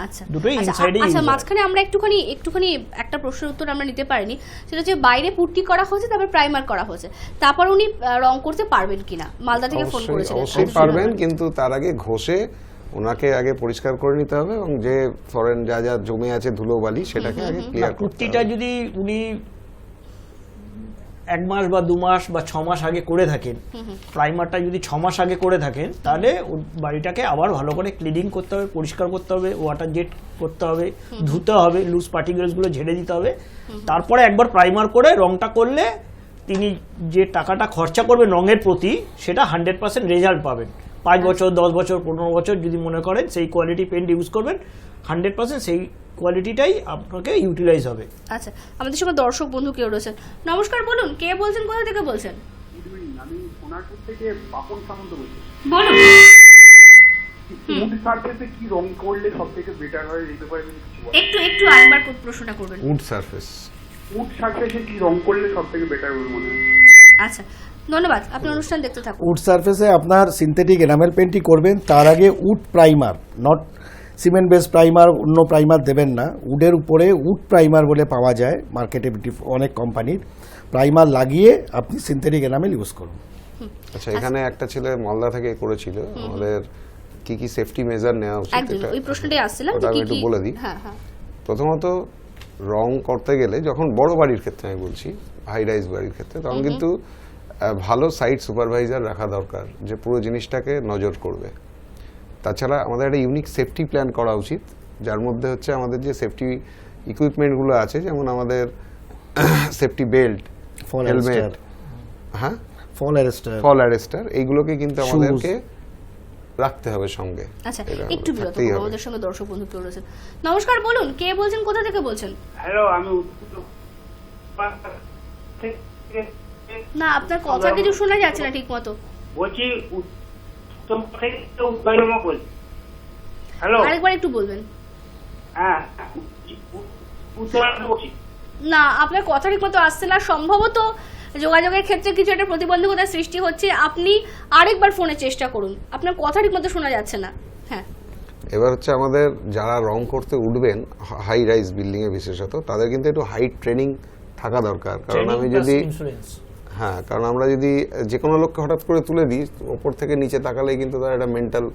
আচ্ছা দুটোই আচ্ছা, ইনসাইডে আচ্ছা মাঝখানে আমরা একটুখানি একটা প্রশ্নের উত্তর আমরা নিতে পারিনি, সেটা হচ্ছে বাইরে পুট্টি করা হয়েছে তারপর প্রাইমার করা হয়েছে, তারপর উনি রং করতে পারবেন কিনা? মালদা থেকে ফোন করেছিলেন। অবশ্যই পারবেন, কিন্তু তার আগে ঘষে ওনাকে আগে পরিষ্কার করে নিতে হবে এবং যে ফরেন যা যা জমে আছে ধুলো বালি সেটাকে আগে ক্লিয়ার করতে পুট্টিটা হবে। যদি উনি 1 মাস বা 2 মাস বা 6 মাস আগে করে থাকেন, প্রাইমারটা যদি 6 মাস আগে করে থাকেন, তাহলে বাড়িটাকে আবার ভালো করে ক্লিনিং করতে হবে, পরিষ্কার করতে হবে, ওয়াটার জেট করতে হবে, ধুতে হবে, লুজ পার্টিকেলসগুলো ঝেড়ে দিতে হবে, তারপরে একবার প্রাইমার করে রংটা করলে তিনি যে টাকাটা খরচা করবেন রঙের প্রতি, সেটা 100% রেজাল্ট পাবেন। 5 বছর, 10 বছর, 15 বছর যদি মনে করেন সেই কোয়ালিটি পেন্ট ইউজ করবেন, 100% সেই কোয়ালিটিটাই আপনাকে ইউটিলাইজ হবে। আচ্ছা, আমাদের সঙ্গে দর্শক বন্ধু কেউ রয়েছেন। নমস্কার, বলুন কে বলছেন, কোথা থেকে বলছেন? আমি সোনারপুর থেকে পাপন সামন্ত বলছি। বলুন। উড সারফেসে কি রং করলে সবথেকে বেটার হয় এই ব্যাপারে কিছু বলুন। একটু আরেকবার প্রশ্নটা করবেন। উড সারফেস, উড সারফেসে কি রং করলে সবথেকে বেটার হবে মনে হয়? আচ্ছা, ধন্যবাদ, আপনি অনুষ্ঠান দেখতে থাকুন। উড সারফেসে আপনার সিনথেটিক এনামেল পেন্টই করবেন, তার আগে wood primer, not cement base primer, অন্য প্রাইমার দেবেন না। উডের উপরে উড প্রাইমার বলে পাওয়া যায় মার্কেটে, অনেক কোম্পানির প্রাইমার লাগিয়ে আপনি সিনথেটিক এনামেল ইউজ করুন। আচ্ছা এখানে একটা ছেলে মালদা থেকে করেছিল, আমাদের কি কি সেফটি মেজার নেওয়া উচিত একদম ওই প্রশ্নটাই আসছিলাম যে ওটা আমি কি একটু কি। বলে দিই। হ্যাঁ হ্যাঁ, প্রথমত রং করতে গেলে যখন বড় বাড়ির ক্ষেত্রে আমি বলছি, হাই রাইজ বাড়ির ক্ষেত্রে, তখন কিন্তু ভালো সাইট সুপারভাইজার রাখা দরকার যে পুরো জিনিসটাকে নজর করবে। তাছাড়া আমাদের একটা ইউনিক সেফটি প্ল্যান করা উচিত, যার মধ্যে হচ্ছে আমাদের যে সেফটি ইকুইপমেন্টগুলো আছে, যেমন আমাদের সেফটি বেল্ট, হেলমেট, হ্যাঁ ফল অ্যারেস্টার, এইগুলোকে কিন্তু আমাদেরকে রাখতে হবে সঙ্গে। আচ্ছা এটা একটু বিরত থাকতেই হবে। আমাদের সঙ্গে দর্শক বন্ধু কেউ রয়েছেন। নমস্কার, বলুন কে বলছেন, কোথা থেকে বলছেন? হ্যালো, আমি না, আপনার কথা কিছু শোনা যাচ্ছে না ঠিক মতো। বলছি হ্যালো, আরেকবার একটু বলবেন। হ্যাঁ না, আপনার কথা ঠিক মতো আসছে না, সম্ভবত যোগাযোগের ক্ষেত্রে কিছু একটা প্রতিবন্ধকতার সৃষ্টি হচ্ছে। আপনি আরেকবার ফোনে চেষ্টা করুন, আপনার কথা ঠিক মতো শোনা যাচ্ছে না। হ্যাঁ, এবার হচ্ছে আমাদের যারা রং করতে উঠবেন হাই রাইজ বিল্ডিং এ বিশেষত, তাদের কিন্তু একটু হাইট ট্রেনিং থাকা দরকার। কারণ আমি যদি কারণ আমরা যদি যে কোনো লোককে হঠাৎ করে তুলে দিই, ওপর থেকে নিচে তাকালেই কিন্তু তার একটা মেন্টাল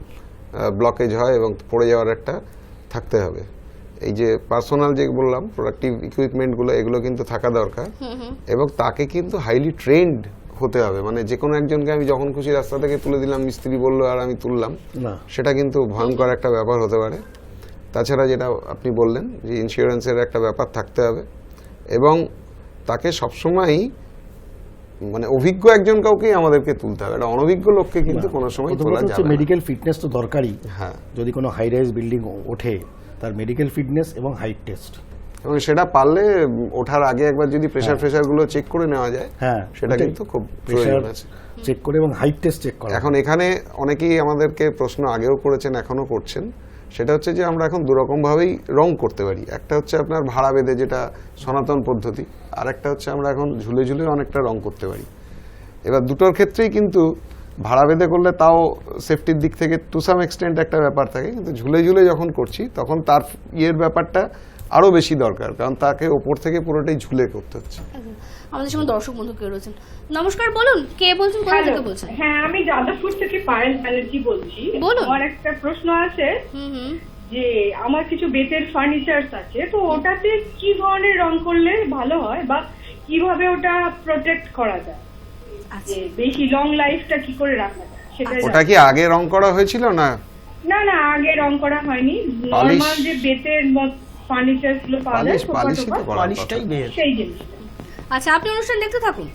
ব্লকেজ হয় এবং পড়ে যাওয়ার একটা থাকতে হবে। এই যে পার্সোনাল যে বললাম প্রোডাক্টিভ ইকুইপমেন্টগুলো, এগুলো কিন্তু থাকা দরকার এবং তাকে কিন্তু হাইলি ট্রেন্ড হতে হবে। মানে যে কোনো একজনকে আমি যখন খুশি রাস্তা থেকে তুলে দিলাম, মিস্ত্রি বললো আর আমি তুললাম, সেটা কিন্তু ভয়ঙ্কর একটা ব্যাপার হতে পারে। তাছাড়া যেটা আপনি বললেন যে ইন্স্যুরেন্সের একটা ব্যাপার থাকতে হবে এবং তাকে সবসময়ই মানে অভিজ্ঞ একজন কাউকেই আমাদেরকে তুলতে হবে। একটা অনভিজ্ঞ লোককে কিন্তু কোনো সময় তোলা যাবে না। মেডিকেল ফিটনেস তো দরকারই। হ্যাঁ, যদি কোনো হাই রাইজ বিল্ডিং ওঠে, তার মেডিকেল ফিটনেস এবং হাইট টেস্ট, এবং সেটা পারলে ওঠার আগে একবার যদি প্রেসার গুলো চেক করে নেওয়া যায়, হ্যাঁ সেটা কিন্তু খুব প্রয়োজন আছে। চেক করে এবং হাইট টেস্ট চেক করা। এখন এখানে অনেকেই আমাদেরকে প্রশ্ন আগেও করেছেন, এখনো করছেন, সেটা হচ্ছে যে আমরা এখন দুরকম ভাবেই রং করতে পারি। একটা হচ্ছে আপনার ভাড়া বেঁধে, যেটা সনাতন পদ্ধতি, আর একটা হচ্ছে আমরা এখন ঝুলে ঝুলে অনেকটা রং করতে পারি। এবার দুটোর ক্ষেত্রেই কিন্তু ভাড়া বেঁধে করলে তাও সেফটির দিক থেকে টু সাম এক্সটেন্ট একটা ব্যাপার থাকে, কিন্তু ঝুলে ঝুলে যখন করছি তখন তার ব্যাপারটা আরো বেশি দরকার, কারণ তাকে ওপর থেকে পুরোটাই ঝুলে করতে হচ্ছে। আমাদের সঙ্গে দর্শক বন্ধু কেউ রয়েছেন। নমস্কার, বলুন কে বলছেন, কোথা থেকে বলছেন? হ্যাঁ, আমি যাদবপুর থেকে পায়েল ব্যানার্জি বলছি। বলুন। আমার একটা প্রশ্ন আছে যে আমার কিছু বেতের ফার্নিচার আছে, তো ওটাতে কি ধরনের রং করলে ভালো হয় বা কিভাবে ওটা প্রোটেক্ট করা যায়, যে বেশি লং লাইফটা কি করে রাখা যায় সেটা। ওটা কি আগে রং করা হয়েছিল? না না, আগে রং করা হয়নি। নরমাল যে বেতের ফার্নিচার গুলো পাওয়া যায়, পলিশটাই বেস্ট সেই জিনিসটা। আচ্ছা, আপনি অনুষ্ঠান দেখতে থাকুন।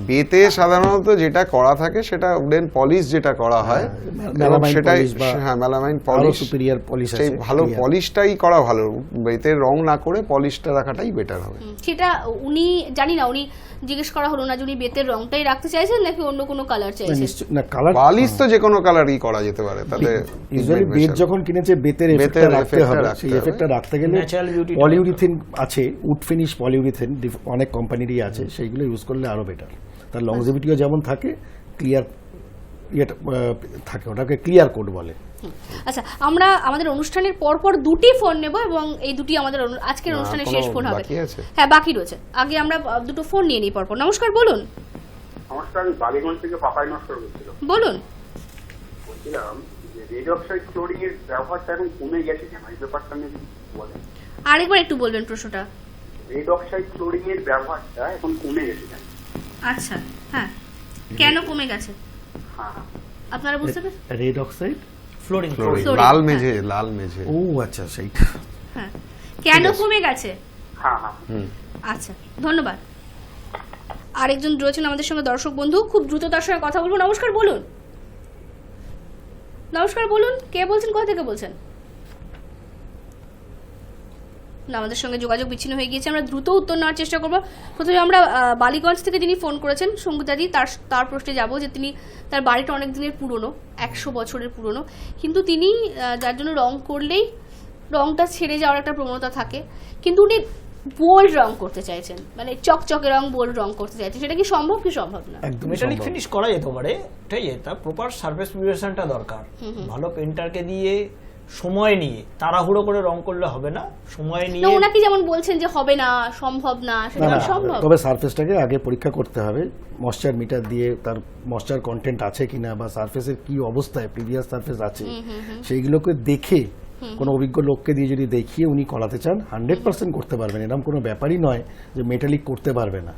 বেতে সাধারণত যেটা করা থাকে সেটা উডেন পলিশ যেটা করা হয়, সেটাই মেলামাইন পলিশ, সুপিরিয়র পলিশ, সেই ভালো পলিশটাই করা ভালো। বেতের রং না করে পলিশটা রাখাটাই বেটার হবে। সেটা উনি জানি না, উনি জিজ্ঞেস করা হলো না যে উনি বেতের রংটাই রাখতে চাইছেন নাকি অন্য কোনো কালার চাইছেন। না, কালার পলিশ তো যে কোনো কালারই করা যেতে পারে। তাহলে ইউজুয়ালি বেত যখন কিনেছে বেতের এফেক্টটা রাখতে হবে। সেই এফেক্টটা রাখতে গেলে পলিউরিথিন আছে, উড ফিনিশ পলিউরিথিন অনেক কোম্পানিরই আছে, সেইগুলো ইউজ করলে আরো বেটার। তার লংজিভিটিও যেমন থাকে, ক্লিয়ার ইয়েটা থাকে, ওটাকে ক্লিয়ার কোড বলে। আচ্ছা, আমরা আমাদের অনুষ্ঠানের পরপর দুটি ফোন নেব এবং এই দুটি আমাদের আজকের অনুষ্ঠানের শেষ ফোন হবে। হ্যাঁ, বাকি রয়েছে। আগে আমরা দুটো ফোন নিয়ে নিই পরপর। নমস্কার, বলুন। নমস্কার, আমি বালিগঞ্জ থেকে পাপাই নস্কর বলছিলাম। বলুন। বলছিলাম যে রেড অক্সাইড ক্লোরিং এর ব্যবহারটা এখন কমে গেছে কেন, এই ব্যাপারটা নিয়ে বলেন। আরেকবার একটু বলবেন প্রশ্নটা। রেড অক্সাইড ক্লোরিং এর ব্যবহারটা এখন কমে গেছে কেন? আচ্ছা, হ্যাঁ, কেন কমে গেছে আপনারা বুঝতে পেরেছেন? রেড অক্সাইড ফ্লোরিন, লাল মেঝে, লাল মেঝে। ও আচ্ছা, সেইটা। হ্যাঁ, কেন কমে গেছে? হ্যাঁ হ্যাঁ। আচ্ছা, ধন্যবাদ। আরেকজন রয়েছেন আমাদের সঙ্গে দর্শক বন্ধু, খুব দ্রুত তার সঙ্গে কথা বলবো। নমস্কার, বলুন। নমস্কার, বলুন, কে বলছেন, কোথা থেকে বলছেন? না, আমাদের সঙ্গে যোগাযোগ বিচ্ছিন্ন হয়ে গিয়েছে। আমরা দ্রুত উত্তর নেওয়ার চেষ্টা করবো। প্রথমে আমরা বালিগঞ্জ থেকে যিনি ফোন করেছেন সঙ্গীতাদি, তার প্রশ্নে যাব যে তিনি, তার বাড়িটা অনেক দিনের পুরনো, 100 বছরের পুরনো, কিন্তু তিনি যার জন্য রং করলেই রংটা ছেড়ে যাওয়ার একটা প্রবণতা থাকে, কিন্তু উনি বোল্ড রং করতে চাইছেন, মানে চকচকে রং, বোল্ড রং করতে চাইছেন। সেটা কি সম্ভব কি সম্ভব না? একদম মেটালিক ফিনিশ করা যেতে পারে, এটাই তার প্রপার সারফেস প্রিপারেশনটা দরকার। ভালো পেন্টারকে দিয়ে সময় নিয়ে তাড়াহুড়ো করে রং করলে হবে না, সময় নিয়ে। ওনাকে যেমন বলছেন যে হবে না, সম্ভব না, সেটা সম্ভব। তবে সারফেসটাকে আগে পরীক্ষা করতে হবে, ময়েশ্চার মিটার দিয়ে তার ময়েশ্চার কন্টেন্ট আছে কিনা, বা সারফেসের কি অবস্থায় প্রিভিয়াস সারফেস আছে, সেইগুলোকে দেখে কোনো অভিজ্ঞ লোককে দিয়ে যদি দেখিয়ে উনি করাতে চান, 100% করতে পারবেন। এরকম কোনো ব্যাপারই নয় যে মেটালিক করতে পারবে না।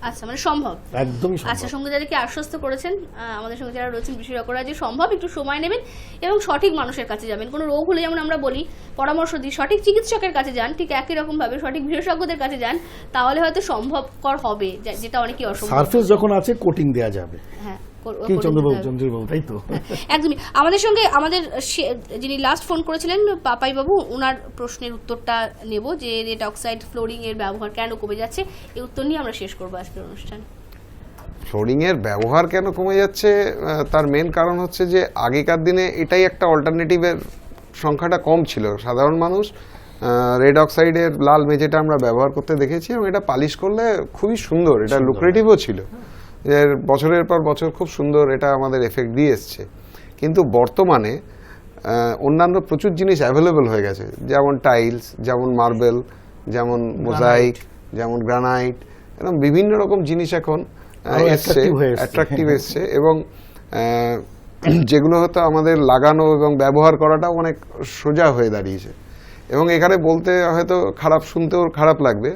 আচ্ছা, মানে সম্ভব, একদমই সম্ভব। আচ্ছা, সঙ্গীতাদিকে আশ্বস্ত করেছেন আমাদের সঙ্গে যারা রয়েছেন বিশেষজ্ঞরা যে সম্ভব, একটু সময় নেবেন এবং সঠিক মানুষের কাছে যাবেন। কোনো রোগ হলে যেমন আমরা বলি পরামর্শ দিই, সঠিক চিকিৎসকের কাছে যান, ঠিক একই রকম ভাবে সঠিক বিশেষজ্ঞদের কাছে যান, তাহলে হয়তো সম্ভবকর হবে, যেটা অনেকে অসম্ভব। সারফেস যখন আছে কোটিং দেয়া যাবে। হ্যাঁ, কি চন্দ্রবাবু, তাই তো? একদমই। আমাদের সঙ্গে আমাদের যিনি লাস্ট ফোন করেছিলেন পাপাই বাবু, ওনার প্রশ্নের উত্তরটা নেব যে রেড অক্সাইড ফ্লোরিং এর ব্যবহার কেন কমে যাচ্ছে, এই উত্তর নিয়ে আমরা শেষ করবো আজকের অনুষ্ঠান। ফ্লোরিং এর ব্যবহার কেন কমে যাচ্ছে, তার মেন কারণ হচ্ছে যে আগেকার দিনে এটাই একটা অল্টারনেটিভের সংখ্যাটা কম ছিল। সাধারণ মানুষ রেড অক্সাইডের লাল মেঝেটা আমরা ব্যবহার করতে দেখেছি এবং এটা পালিশ করলে খুবই সুন্দর, এটা লুক্রেটিভও ছিল, এর বছরের পর বছর খুব সুন্দর এটা আমাদের এফেক্ট দিয়ে এসছে। কিন্তু বর্তমানে অন্যান্য প্রচুর জিনিস অ্যাভেলেবল হয়ে গেছে, যেমন টাইলস, যেমন মার্বেল, যেমন মোজাইক, যেমন গ্রানাইট, এরকম বিভিন্ন রকম জিনিস এখন এসছে, অ্যাট্রাকটিভ এসছে, এবং যেগুলো হয়তো আমাদের লাগানো এবং ব্যবহার করাটাও অনেক সোজা হয়ে দাঁড়িয়েছে। এবং এখানে বলতে হয়তো খারাপ, শুনতেও খারাপ লাগবে,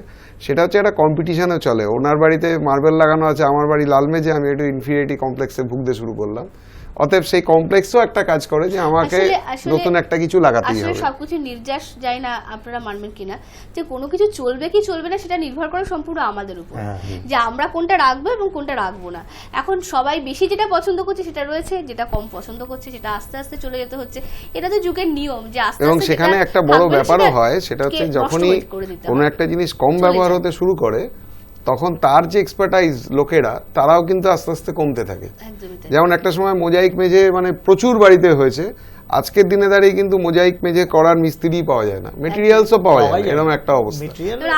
সেটা হচ্ছে একটা কম্পিটিশনও চলে। ওনার বাড়িতে মার্বেল লাগানো আছে, আমার বাড়ি লাল মেঝে, আমি একটু ইনফিরিয়রিটি কমপ্লেক্সে ভুগতে শুরু করলাম। অতএব সেই কমপ্লেক্সও একটা কাজ করে যে আমাকে নতুন একটা কিছু লাগাতেই হবে। আসলে সবকিছু নির্যাস যায় না, আপনারা মানবেন কিনা, যে কোনো কিছু চলবে কি চলবে না সেটা নির্ভর করে সম্পূর্ণ আমাদের উপর, যে আমরা কোনটা রাখবো এবং কোনটা রাখবো না। এখন সবাই বেশি যেটা পছন্দ করছে সেটা রয়েছে, যেটা কম পছন্দ করছে সেটা আস্তে আস্তে চলে যেতে হচ্ছে। এটা তো যুগের নিয়ম যে আস্তে আস্তে। এবং সেখানে একটা বড় ব্যাপারও হয়, সেটা হচ্ছে যখনই কোনো একটা জিনিস কম ব্যবহার হতে শুরু করে, তখন তার যে এক্সপার্টাইজ লোকেরা, তারাও কিন্তু আস্তে আস্তে কমতে থাকে। যেমন একটা সময় মোজাইক মেঝে মানে প্রচুর বাড়িতে হয়েছে, আজকের দিনে দাঁড়িয়ে কিন্তু মোজাইক মেঝে করার মিস্ত্রি পাওয়া যায় না, মেটেরিয়ালসও পাওয়া যায় না, এরকম একটা অবস্থা।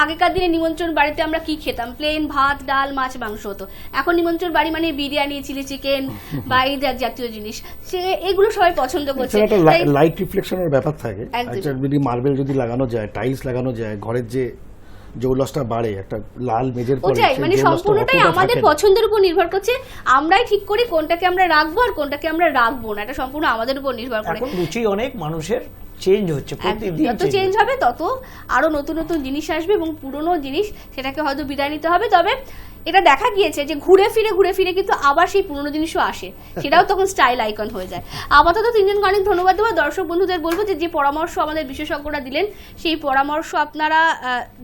আগেকার দিনে নিমন্ত্রণ বাড়িতে আমরা কি খেতাম, প্লেন ভাত, ডাল, মাছ, মাংস হতো। এখন নিমন্ত্রণ বাড়ি মানে বিরিয়ানি, চিলি চিকেন বা এই জাতীয় জিনিস, এগুলো সবাই পছন্দ করছে। একটা লাইট রিফ্লেকশনের ব্যাপার থাকে। যদি মার্বেল যদি লাগানো যায়, টাইলস লাগানো যায়, ঘরের যে জৌলসটা বাড়ে একটা লাল মেঝের পরে, মানে সম্পূর্ণটাই আমাদের পছন্দের উপর নির্ভর করছে। আমরাই ঠিক করি কোনটাকে আমরা রাখবো আর কোনটাকে আমরা রাখবো না, এটা সম্পূর্ণ আমাদের উপর নির্ভর করে। এখন রুচি অনেক মানুষের চেঞ্জ হচ্ছে, প্রতিদিন যত চেঞ্জ হবে তত আরো নতুন নতুন জিনিস আসবে এবং পুরনো জিনিস সেটাকে হয়তো বিদায় নিতে হবে। তবে এটা দেখা গিয়েছে যে ঘুরে ফিরে কিন্তু আবার সেই পুরনো জিনিসও আসে, সেটাও তখন স্টাইল আইকন হয়ে যায়। আপাতত তিনজনকে অনেক ধন্যবাদ দেবো। দর্শক বন্ধুদের বলবো যে পরামর্শ আমাদের বিশেষজ্ঞরা দিলেন, সেই পরামর্শ আপনারা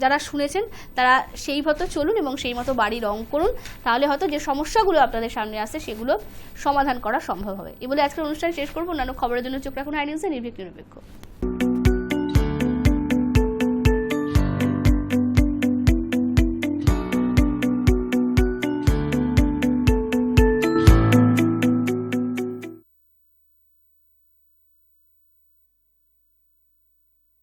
যারা শুনেছেন তারা সেই মতো চলুন এবং সেই মতো বাড়ি রং করুন, তাহলে হয়তো যে সমস্যাগুলো আপনাদের সামনে আসে সেগুলো সমাধান করা সম্ভব হবে। এই বলে আজকের অনুষ্ঠান শেষ করবো। অন্যান্য খবরের জন্য চোখ রাখুন হাই নিউজে, নির্ভীক নিরপেক্ষ।